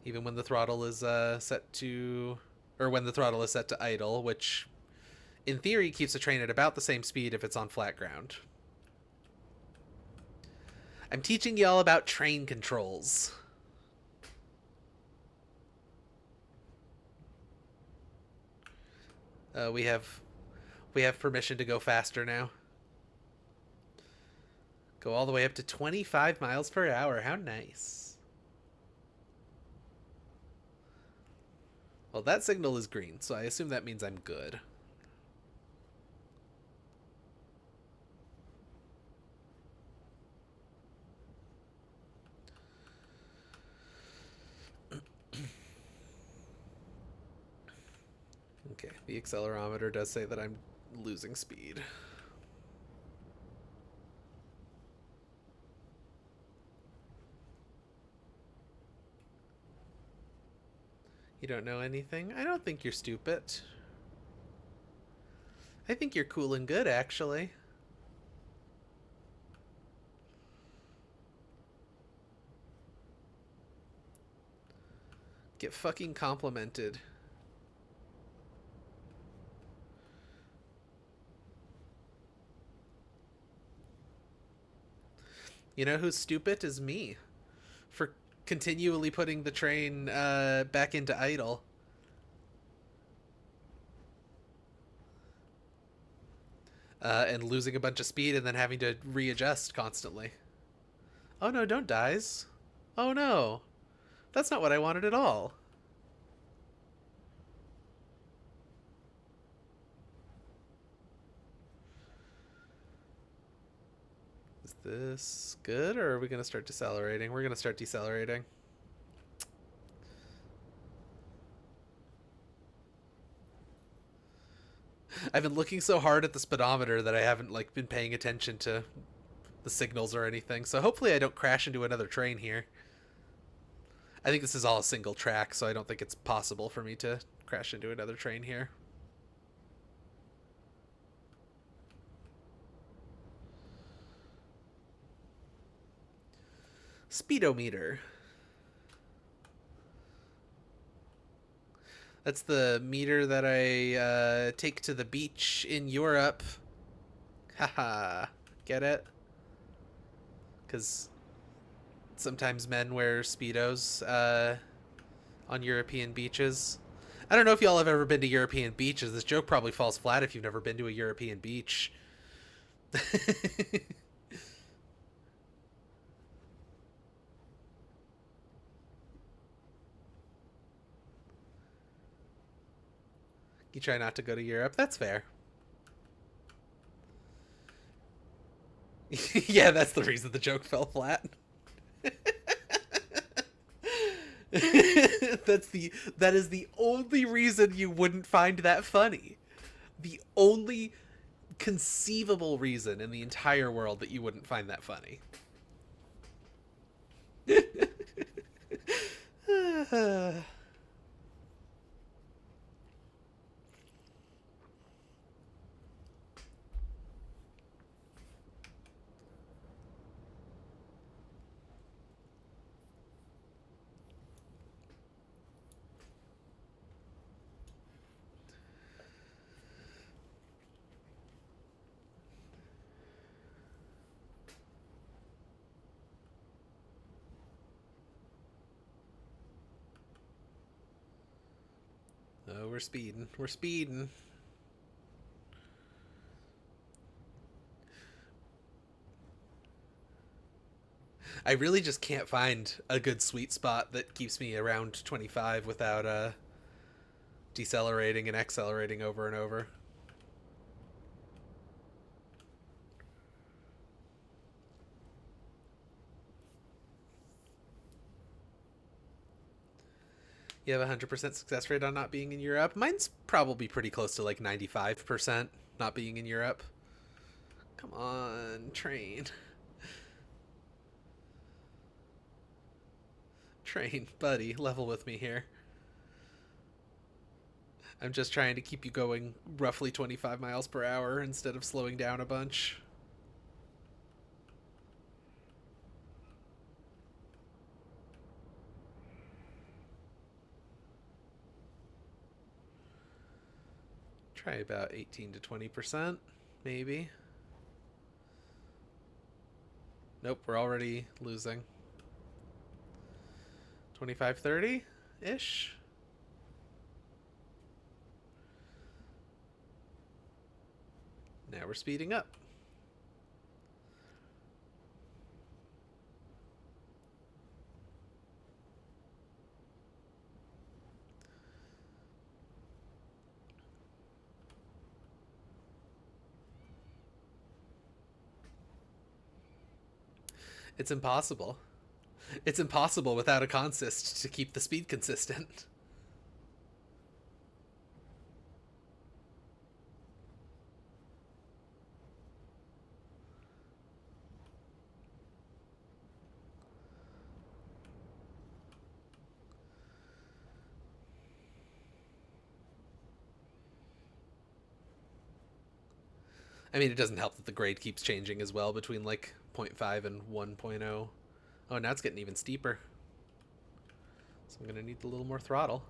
Even when the throttle is set to... Or when the throttle is set to idle, which in theory keeps the train at about the same speed if it's on flat ground. I'm teaching y'all about train controls. We have permission to go faster now. Go all the way up to 25 miles per hour. How nice. Well, that signal is green, so I assume that means I'm good. Okay, the accelerometer does say that I'm losing speed. You don't know anything? I don't think you're stupid. I think you're cool and good, actually. Get fucking complimented. You know who's stupid is me. For continually putting the train back into idle. And losing a bunch of speed and then having to readjust constantly. Oh no, don't dies. Oh no. That's not what I wanted at all. Is this good, or are we going to start decelerating? We're going to start decelerating. I've been looking so hard at the speedometer that I haven't been paying attention to the signals or anything. So hopefully I don't crash into another train here. I think this is all a single track, so I don't think it's possible for me to crash into another train here. Speedometer. That's the meter that I take to the beach in Europe. Haha. Get it? Because sometimes men wear Speedos on European beaches. I don't know if y'all have ever been to European beaches. This joke probably falls flat if you've never been to a European beach. You try not to go to Europe. That's fair. Yeah, that's the reason the joke fell flat. That is the only reason you wouldn't find that funny. The only conceivable reason in the entire world that you wouldn't find that funny. Oh, we're speeding. We're speeding. I really just can't find a good sweet spot that keeps me around 25 without decelerating and accelerating over and over. You have a 100% success rate on not being in Europe. Mine's probably pretty close to like 95% not being in Europe. Come on, train. Train, buddy, level with me here. I'm just trying to keep you going roughly 25 miles per hour instead of slowing down a bunch. Try about 18 to 20%, maybe. Nope, we're already losing. 25, 30-ish? Now we're speeding up. It's impossible. It's impossible without a consist to keep the speed consistent. I mean, it doesn't help that the grade keeps changing as well between like 0.5 and 1.0. Oh, now it's getting even steeper. So I'm going to need a little more throttle.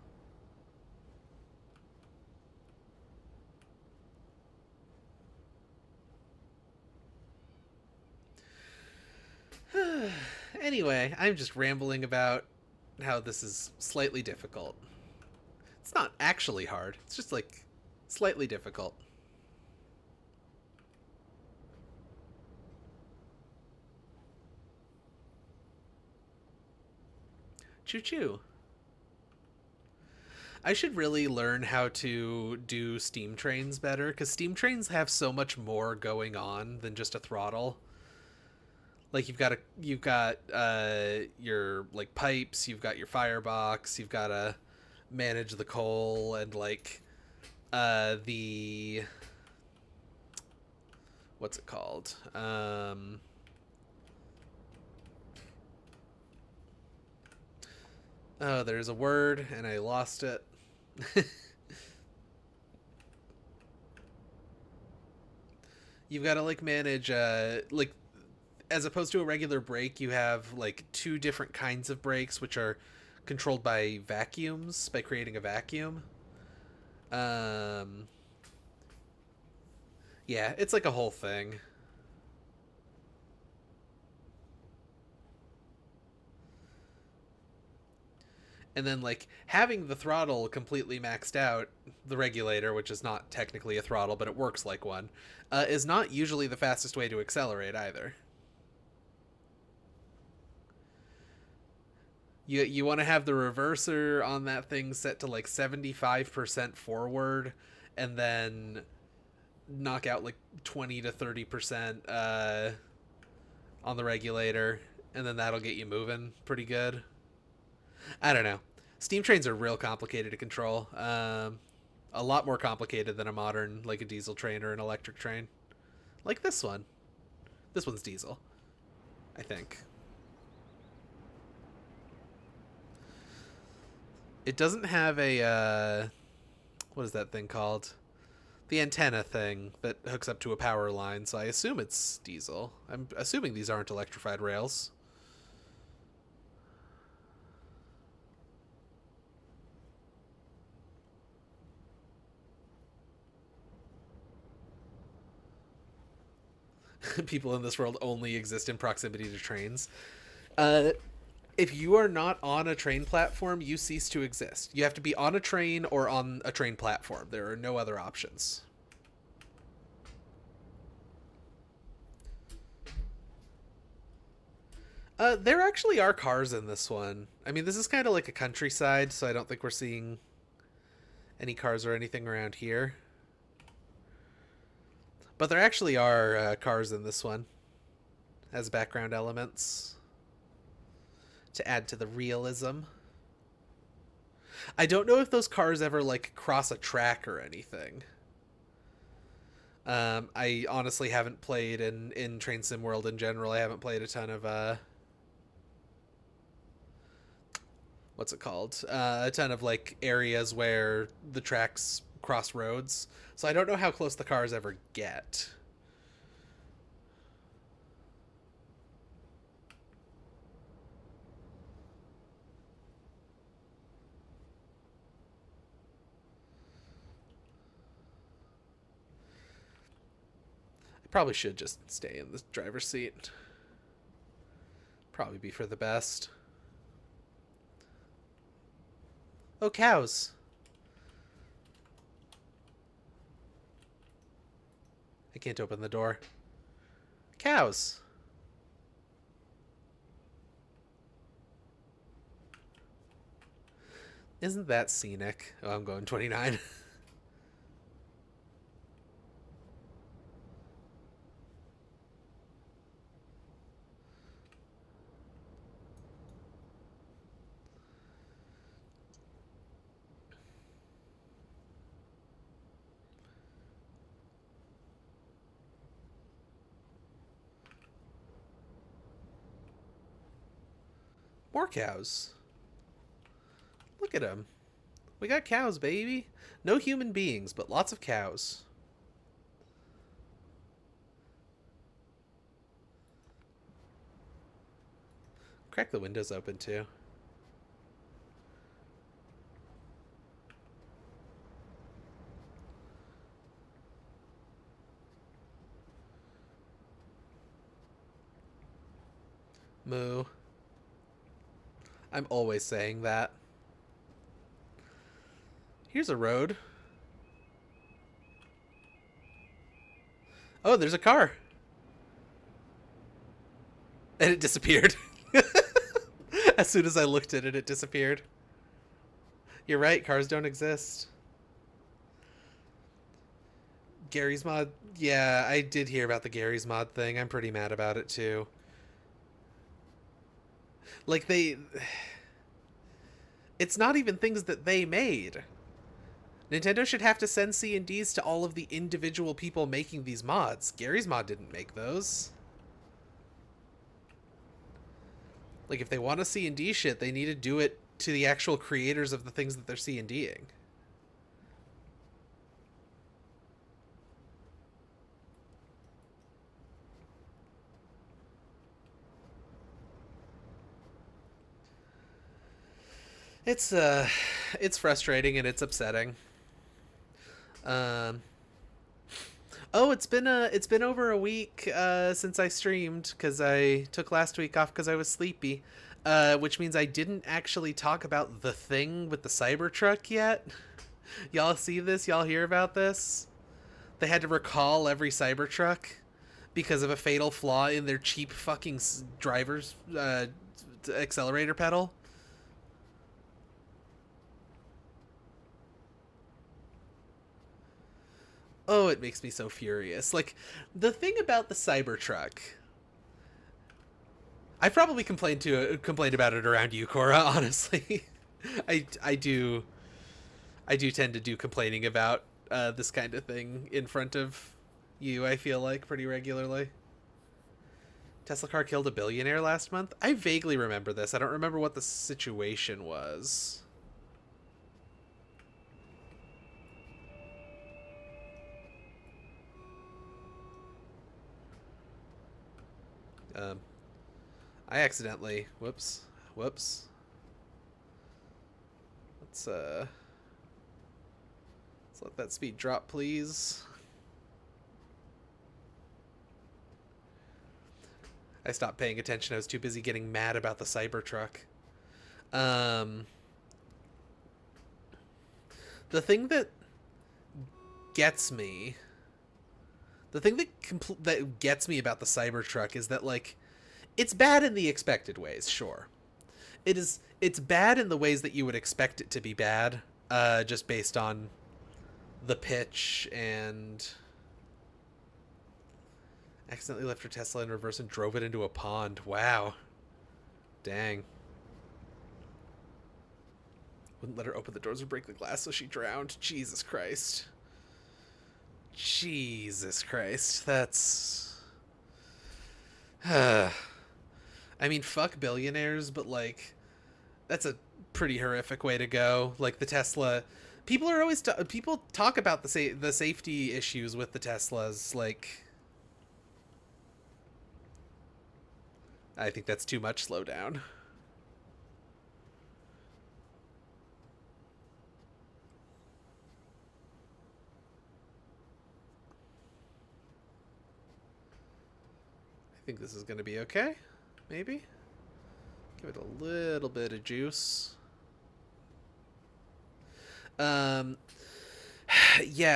Anyway, I'm just rambling about how this is slightly difficult. It's not actually hard. It's just like slightly difficult. Choo-choo. I should really learn how to do steam trains better, because steam trains have so much more going on than just a throttle. Like you've got your like pipes, you've got your firebox, you've got to manage the coal and like the what's it called? Oh, there's a word and I lost it. You've got to like manage like as opposed to a regular brake, you have like two different kinds of brakes which are controlled by vacuums by creating a vacuum. Um yeah, it's like a whole thing. And then like having the throttle completely maxed out, the regulator, which is not technically a throttle but it works like one, is not usually the fastest way to accelerate either. You want to have the reverser on that thing set to like 75% forward, and then knock out like 20 to 30% on the regulator, and then that'll get you moving pretty good. I don't know. Steam trains are real complicated to control. A lot more complicated than a modern, like a diesel train or an electric train. Like this one. This one's diesel, I think. It doesn't have a, what is that thing called? The antenna thing that hooks up to a power line, so I assume it's diesel. I'm assuming these aren't electrified rails. People in this world only exist in proximity to trains. Uh, if you are not on a train platform, you cease to exist. You have to be on a train or on a train platform. There are no other options. There actually are cars in this one. I mean, this is kind of like a countryside, so I don't think we're seeing any cars or anything around here. But there actually are cars in this one as background elements to add to the realism. I don't know if those cars ever like cross a track or anything. I honestly haven't played in Train Sim World in general. I haven't played a ton of what's it called? A ton of like areas where the tracks cross roads. So I don't know how close the cars ever get. I probably should just stay in the driver's seat. Probably be for the best. Oh, cows. I can't open the door. Cows. Isn't that scenic? Oh, I'm going 29. More cows. Look at them. We got cows, baby. No human beings, but lots of cows. Crack the windows open, too. Moo. I'm always saying that. Here's a road. Oh, there's a car. And it disappeared. As soon as I looked at it, it disappeared. You're right, cars don't exist. Gary's Mod. Yeah, I did hear about the Gary's Mod thing. I'm pretty mad about it, too. Like, it's not even things that they made. Nintendo should have to send C&Ds to all of the individual people making these mods. Gary's Mod didn't make those. Like, if they want to C&D shit, they need to do it to the actual creators of the things that they're C&Ding. It's frustrating and it's upsetting. Um, oh, it's been over a week since I streamed because I took last week off because I was sleepy, which means I didn't actually talk about the thing with the Cybertruck yet. Y'all see this? Y'all hear about this? They had to recall every Cybertruck because of a fatal flaw in their cheap fucking driver's accelerator pedal. Oh, it makes me so furious. Like, the thing about the Cybertruck, I probably complained about it around you, Cora, honestly. I do tend to do complaining about this kind of thing in front of you, I feel like, pretty regularly. Tesla car killed a billionaire last month? I vaguely remember this. I don't remember what the situation was. I accidentally, whoops. Let's let that speed drop, please. I stopped paying attention. I was too busy getting mad about the Cybertruck. The thing that gets me, the thing that gets me about the Cybertruck is that, like, it's bad in the expected ways, sure. It's bad in the ways that you would expect it to be bad, just based on the pitch and accidentally left her Tesla in reverse and drove it into a pond. Wow. Dang. Wouldn't let her open the doors or break the glass, so she drowned. Jesus Christ. Jesus Christ. That's... I mean, fuck billionaires, but, like, that's a pretty horrific way to go. Like, the Tesla... People are always... people talk about the safety issues with the Teslas, like... I think that's too much. Slow down. I think this is going to be okay. Maybe? Give it a little bit of juice. Yeah,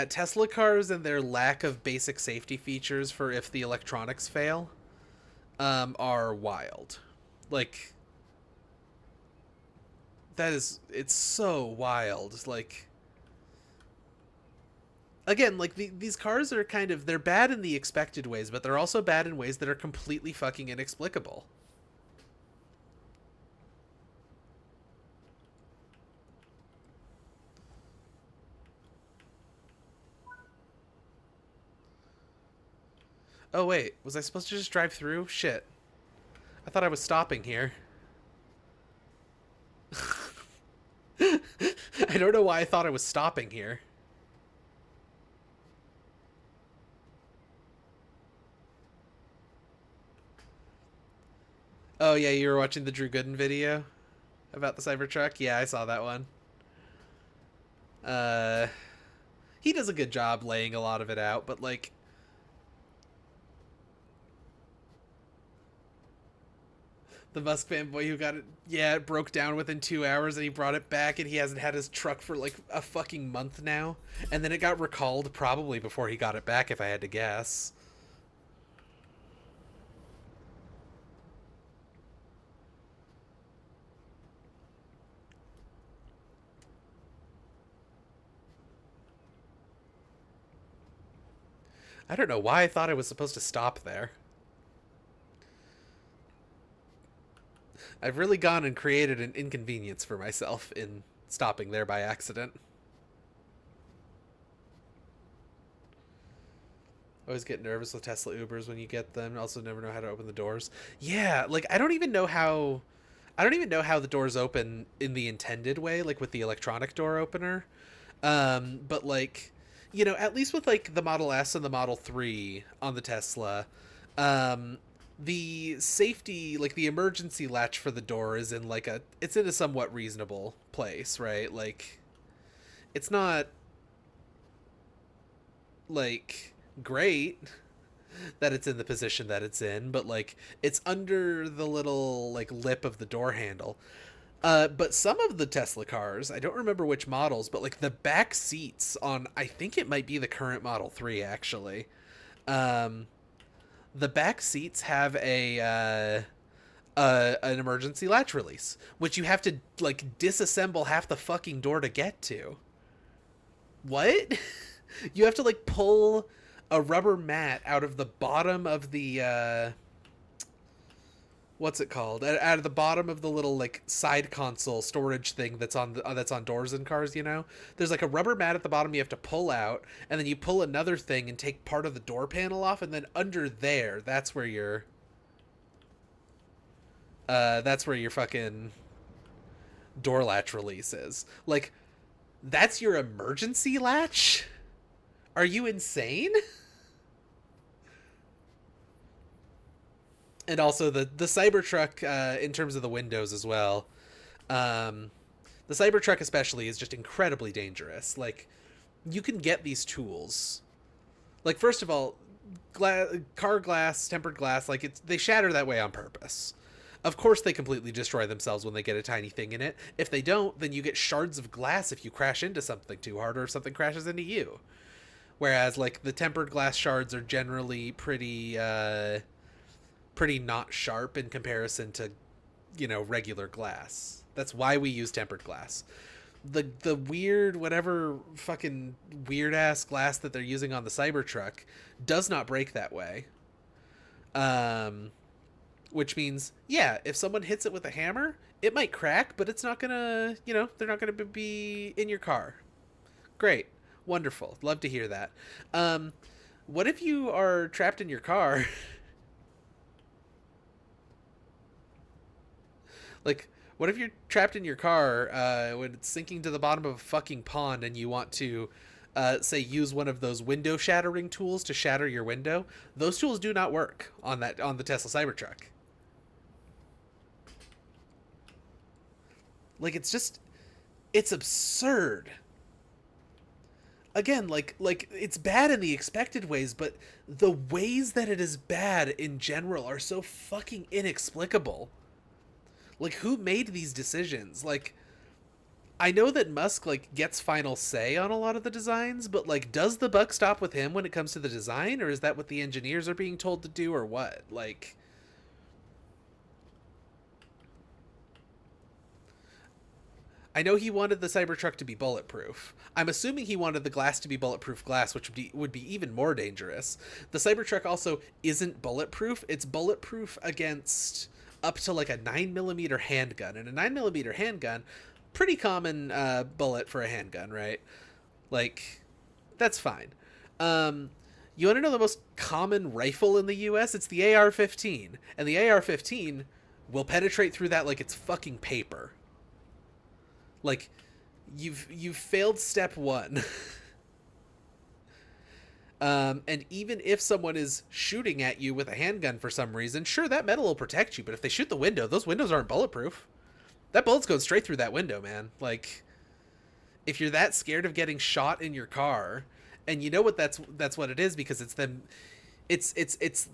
Tesla cars and their lack of basic safety features for if the electronics fail are wild. Like, it's so wild. Like, again, like, these cars are kind of, they're bad in the expected ways, but they're also bad in ways that are completely fucking inexplicable. Oh, wait. Was I supposed to just drive through? Shit. I thought I was stopping here. I don't know why I thought I was stopping here. Oh, yeah, you were watching the Drew Gooden video about the Cybertruck? Yeah, I saw that one. He does a good job laying a lot of it out, but, like... The Musk fanboy who got it, yeah, it broke down within 2 hours and he brought it back and he hasn't had his truck for like a fucking month now. And then it got recalled probably before he got it back, if I had to guess. I don't know why I thought I was supposed to stop there. I've really gone and created an inconvenience for myself in stopping there by accident. Always get nervous with Tesla Ubers when you get them. Also never know how to open the doors. Yeah, like I don't even know how the doors open in the intended way, like with the electronic door opener. But like, you know, at least with like the Model S and the Model 3 on the Tesla, the safety, like the emergency latch for the door is in like it's in a somewhat reasonable place, right? Like, it's not like great that it's in the position that it's in, but like it's under the little like lip of the door handle. But some of the Tesla cars, I don't remember which models, but like the back seats on, I think it might be the current Model 3 actually. The back seats have an emergency latch release, which you have to like disassemble half the fucking door to get to. What? You have to like pull a rubber mat out of the bottom of the what's it called? Out of the bottom of the little like side console storage thing that's on that's on doors in cars, you know? There's like a rubber mat at the bottom you have to pull out, and then you pull another thing and take part of the door panel off, and then under there, that's where your fucking door latch release is. Like, that's your emergency latch? Are you insane? And also the Cybertruck, in terms of the windows as well, the Cybertruck especially is just incredibly dangerous. Like, you can get these tools. Like, first of all, car glass, tempered glass, like they shatter that way on purpose. Of course they completely destroy themselves when they get a tiny thing in it. If they don't, then you get shards of glass if you crash into something too hard or if something crashes into you. Whereas, like, the tempered glass shards are generally pretty pretty not sharp in comparison to, regular glass. That's why we use tempered glass. The weird, whatever fucking weird ass glass that they're using on the Cybertruck does not break that way. Which means, yeah, if someone hits it with a hammer, it might crack, but it's not gonna, they're not gonna be in your car. Great. Wonderful. Love to hear that. What if you are trapped in your car? Like, what if you're trapped in your car when it's sinking to the bottom of a fucking pond and you want to, say, use one of those window shattering tools to shatter your window? Those tools do not work on the Tesla Cybertruck. Like, it's absurd. Again, like it's bad in the expected ways, but the ways that it is bad in general are so fucking inexplicable. Like, who made these decisions? Like, I know that Musk, like, gets final say on a lot of the designs, but, like, does the buck stop with him when it comes to the design, or is that what the engineers are being told to do, or what? Like, I know he wanted the Cybertruck to be bulletproof. I'm assuming he wanted the glass to be bulletproof glass, which would be even more dangerous. The Cybertruck also isn't bulletproof. It's bulletproof against up to like a 9mm handgun. And a 9mm handgun, pretty common bullet for a handgun, right? Like, that's fine. You want to know the most common rifle in the US? It's the AR-15. And the AR-15 will penetrate through that like it's fucking paper. Like, you've failed step one. And even if someone is shooting at you with a handgun for some reason, sure, that metal will protect you, but if they shoot the window, those windows aren't bulletproof. That bullet's going straight through that window, man. Like, if you're that scared of getting shot in your car, and you know what that's what it is, because it's them. It's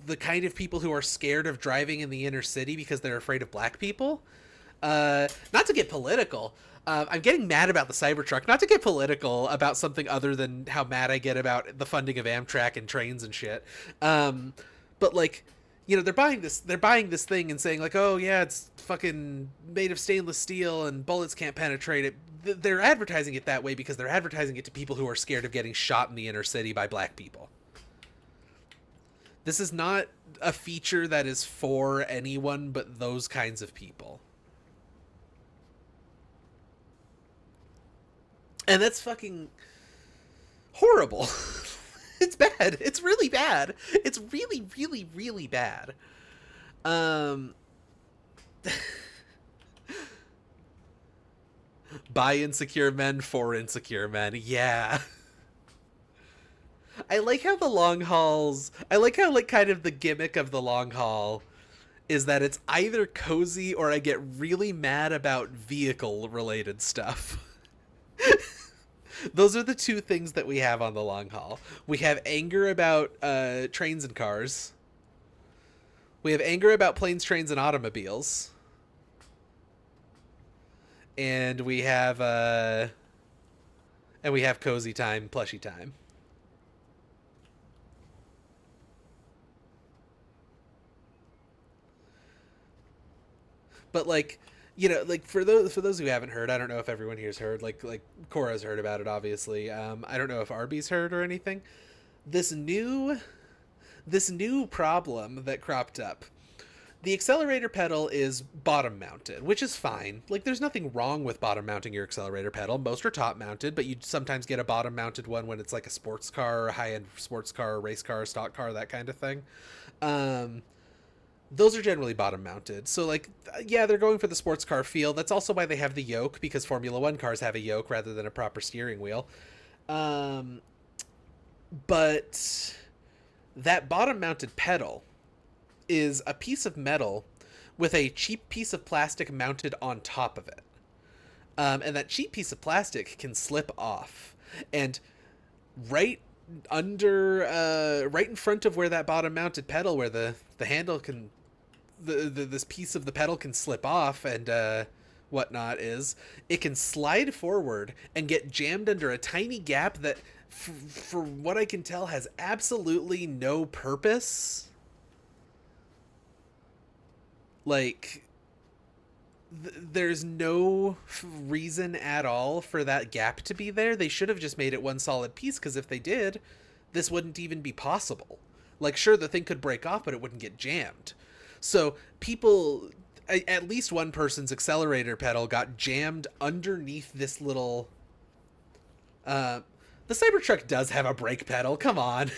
the kind of people who are scared of driving in the inner city because they're afraid of black people. Not to get political, I'm getting mad about the Cybertruck, not to get political about something other than how mad I get about the funding of Amtrak and trains and shit. But like, they're buying this thing and saying like, oh yeah, it's fucking made of stainless steel and bullets can't penetrate it. They're advertising it that way because they're advertising it to people who are scared of getting shot in the inner city by black people. This is not a feature that is for anyone but those kinds of people. And that's fucking horrible. It's bad. It's really bad. It's really, really, really bad. By insecure men, for insecure men. Yeah. I like how like kind of the gimmick of the long haul is that it's either cozy or I get really mad about vehicle related stuff. Those are the two things that we have on the long haul. We have anger about trains and cars. We have anger about planes, trains, and automobiles. And we have cozy time, plushy time. But like, like for those who haven't heard, I don't know if everyone here's heard. Like Cora's heard about it, obviously. I don't know if Arby's heard or anything. This new problem that cropped up. The accelerator pedal is bottom mounted, which is fine. Like, there's nothing wrong with bottom mounting your accelerator pedal. Most are top mounted, but you sometimes get a bottom mounted one when it's like a sports car, or a high end sports car, or race car, stock car, that kind of thing. Those are generally bottom mounted. So like, yeah, they're going for the sports car feel. That's also why they have the yoke, because Formula One cars have a yoke rather than a proper steering wheel. But that bottom mounted pedal is a piece of metal with a cheap piece of plastic mounted on top of it. And that cheap piece of plastic can slip off. And right in front of where that bottom mounted pedal, where the handle can, this piece of the pedal can slip off and whatnot, it can slide forward and get jammed under a tiny gap that, for what I can tell, has absolutely no purpose. Like, there's no reason at all for that gap to be there. They should have just made it one solid piece, because if they did, this wouldn't even be possible. Like, sure, the thing could break off, but it wouldn't get jammed. So people, at least one person's accelerator pedal got jammed underneath this little. The Cybertruck does have a brake pedal. Come on.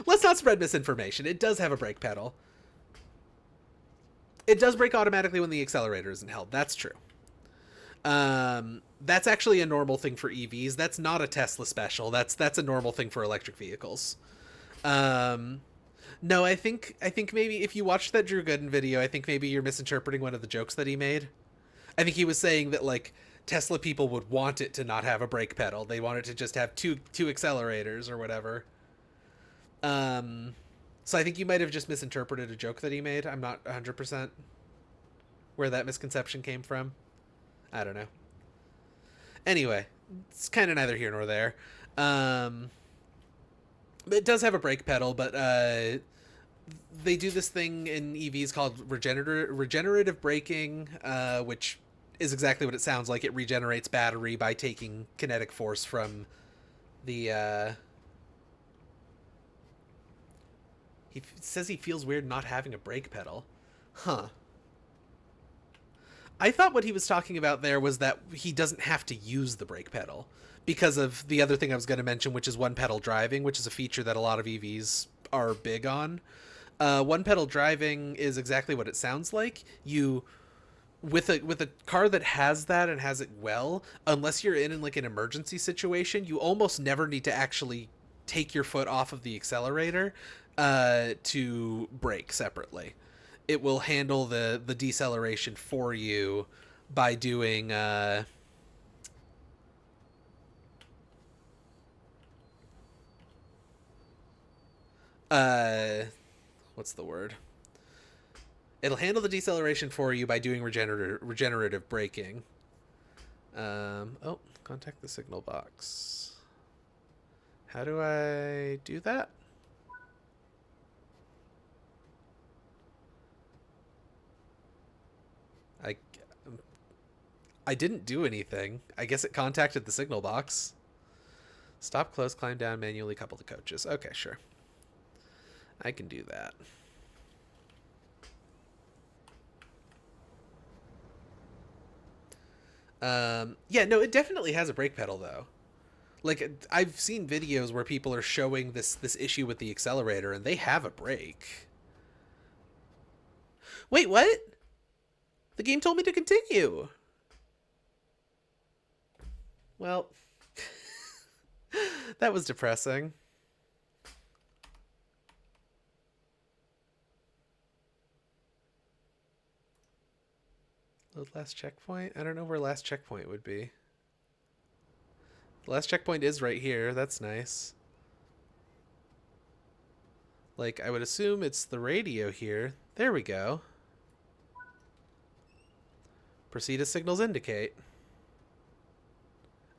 Let's not spread misinformation. It does have a brake pedal. It does brake automatically when the accelerator isn't held. That's true. That's actually a normal thing for EVs. That's not a Tesla special. That's a normal thing for electric vehicles. No, I think maybe if you watched that Drew Gooden video, I think maybe you're misinterpreting one of the jokes that he made. I think he was saying that, like, Tesla people would want it to not have a brake pedal. They want it to just have two accelerators or whatever. So I think you might have just misinterpreted a joke that he made. I'm not 100% where that misconception came from. I don't know. Anyway, it's kind of neither here nor there. It does have a brake pedal, but they do this thing in EVs called regenerative braking, which is exactly what it sounds like. It regenerates battery by taking kinetic force from the... He says he feels weird not having a brake pedal. Huh. I thought what he was talking about there was that he doesn't have to use the brake pedal because of the other thing I was going to mention, which is one pedal driving, which is a feature that a lot of EVs are big on. One pedal driving is exactly what it sounds like. You, with a car that has that and has it well, unless you're in like an emergency situation, you almost never need to actually take your foot off of the accelerator to brake separately. It will handle the deceleration for you by doing what's the word? It'll handle the deceleration for you by doing regenerative braking. Oh, contact the signal box. How do I do that? I didn't do anything. I guess it contacted the signal box. Stop, close, climb down, manually couple the coaches. Okay, sure. I can do that. Yeah, no, it definitely has a brake pedal, though. Like, I've seen videos where people are showing this issue with the accelerator, and they have a brake. Wait, what? The game told me to continue. Well, that was depressing. Load last checkpoint? I don't know where last checkpoint would be. The last checkpoint is right here. That's nice. Like, I would assume it's the radio here. There we go. Proceed as signals indicate.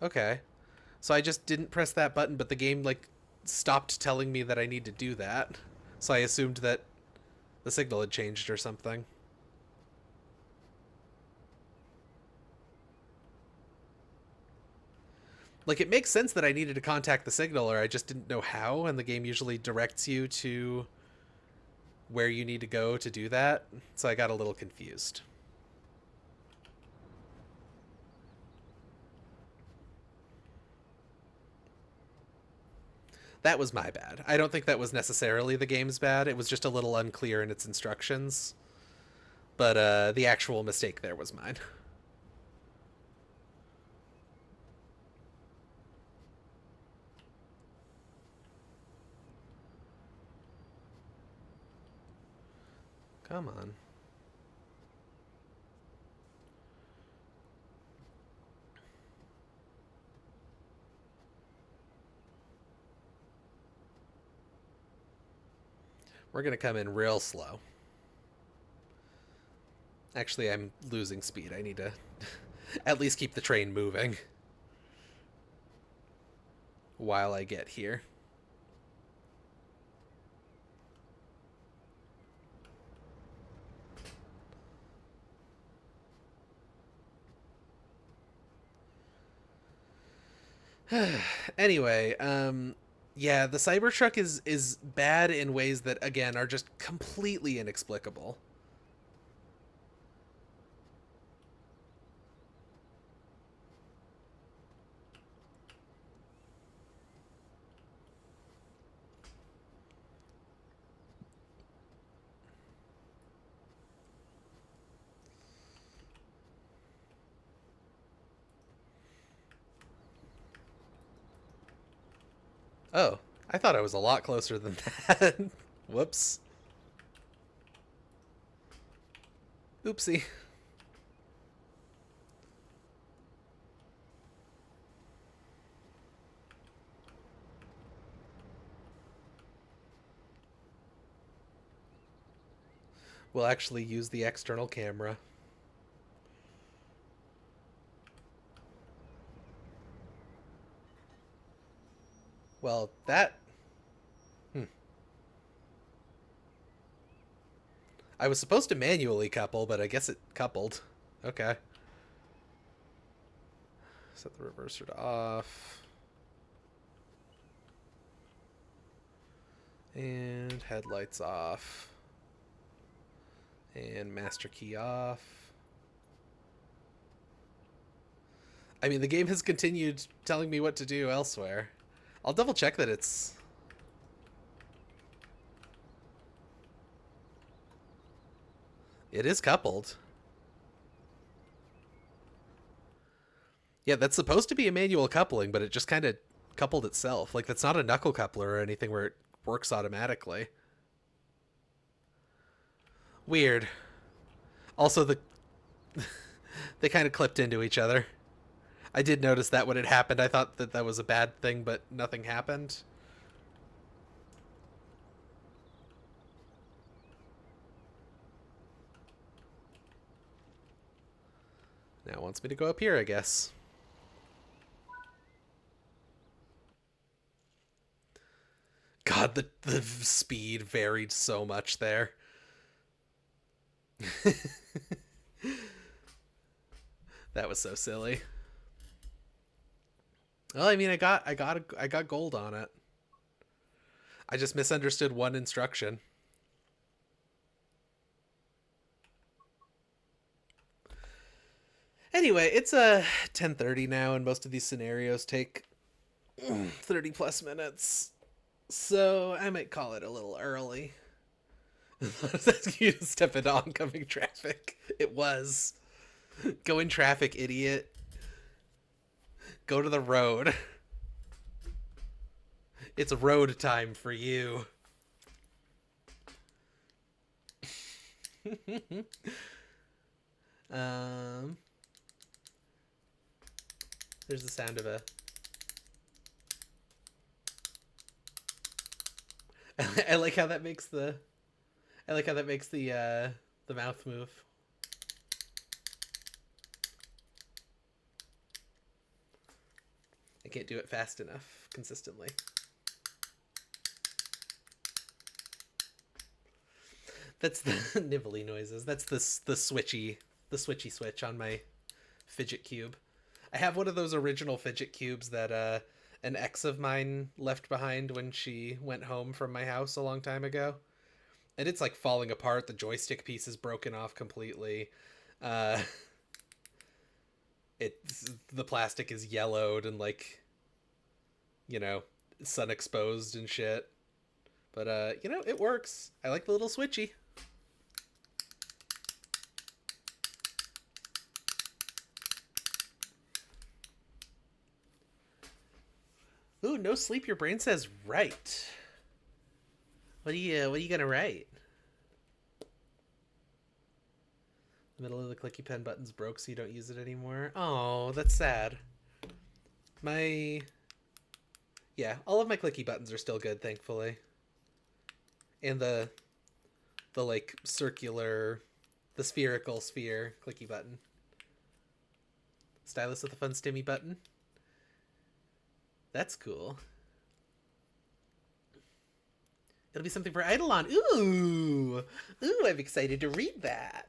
Okay. So I just didn't press that button, but the game, like, stopped telling me that I need to do that. So I assumed that the signal had changed or something. Like, it makes sense that I needed to contact the signaler, I just didn't know how, and the game usually directs you to where you need to go to do that, so I got a little confused. That was my bad. I don't think that was necessarily the game's bad. It was just a little unclear in its instructions. But the actual mistake there was mine. Come on. We're going to come in real slow. Actually, I'm losing speed. I need to at least keep the train moving while I get here. Anyway, yeah, the Cybertruck is bad in ways that again are just completely inexplicable. Oh, I thought I was a lot closer than that. Whoops. Oopsie. We'll actually use the external camera. Well, that... Hmm. I was supposed to manually couple, but I guess it coupled. Okay. Set the reverser to off. And headlights off. And master key off. I mean, the game has continued telling me what to do elsewhere. I'll double check that it's... It is coupled. Yeah, that's supposed to be a manual coupling, but it just kind of coupled itself. Like, that's not a knuckle coupler or anything where it works automatically. Weird. Also, they kind of clipped into each other. I did notice that when it happened. I thought that that was a bad thing, but nothing happened. Now it wants me to go up here, I guess. God, the speed varied so much there. That was so silly. Well, I mean, I got gold on it. I just misunderstood one instruction. Anyway, it's 10:30 now, and most of these scenarios take 30 plus minutes, so I might call it a little early. I was asking you to step into oncoming traffic. It was. Go in traffic, idiot. Go to the road. It's road time for you. um, there's the sound of a... I like how that makes the... I like how that makes the mouth move. I can't do it fast enough consistently. That's the nibbly noises. That's the switchy switch on my fidget cube. I have one of those original fidget cubes that an ex of mine left behind when she went home from my house a long time ago. And it's like falling apart. The joystick piece is broken off completely. The plastic is yellowed and like, you know, sun exposed and shit. But you know, it works. I like the little switchy. Ooh, no sleep. Your brain says right. What are you gonna write? The middle of the clicky pen button's broke, so you don't use it anymore. Oh, that's sad. Yeah, all of my clicky buttons are still good, thankfully. And the like circular, the spherical sphere clicky button. Stylus with a fun stimmy button. That's cool. It'll be something for Eidolon. Ooh, I'm excited to read that.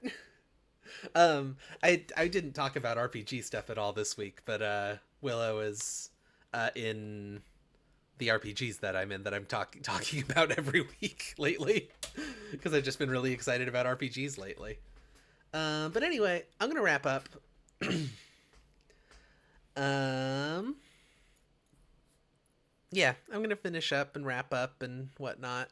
I didn't talk about RPG stuff at all this week, but Willow is in the RPGs that I'm in that I'm talking about every week lately, because I've just been really excited about RPGs lately. But anyway, I'm gonna wrap up. Yeah, I'm gonna finish up and wrap up and whatnot.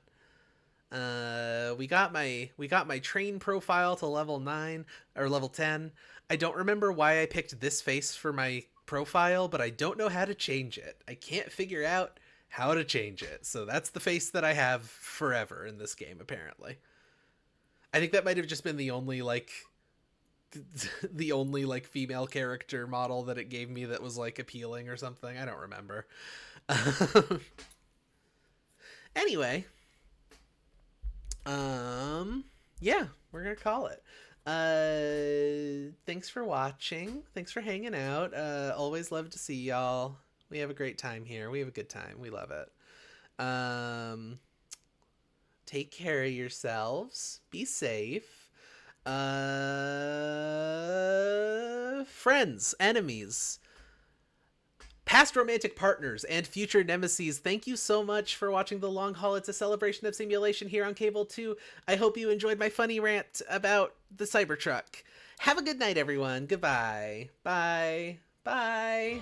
We got my train profile to level 9 or level 10. I don't remember why I picked this face for my profile, but I don't know how to change it. I can't figure out how to change it. So that's the face that I have forever in this game, apparently. I think that might have just been the only female character model that it gave me that was like appealing or something. I don't remember. Anyway, yeah, we're gonna call it. Thanks for watching. Thanks for hanging out. Always love to see y'all. We have a great time here. We have a good time. We love it. Take care of yourselves. Be safe. Friends, enemies, past romantic partners, and future nemesis, thank you so much for watching The Long Haul. It's a celebration of simulation here on Cable 2. I hope you enjoyed my funny rant about the Cybertruck. Have a good night, everyone. Goodbye. Bye. Bye.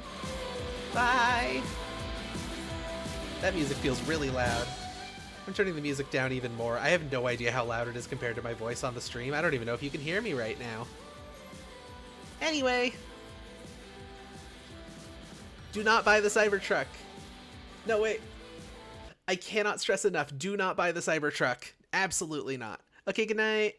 Bye. That music feels really loud. I'm turning the music down even more. I have no idea how loud it is compared to my voice on the stream. I don't even know if you can hear me right now. Anyway. Do not buy the Cybertruck. No, wait. I cannot stress enough. Do not buy the Cybertruck. Absolutely not. Okay, good night.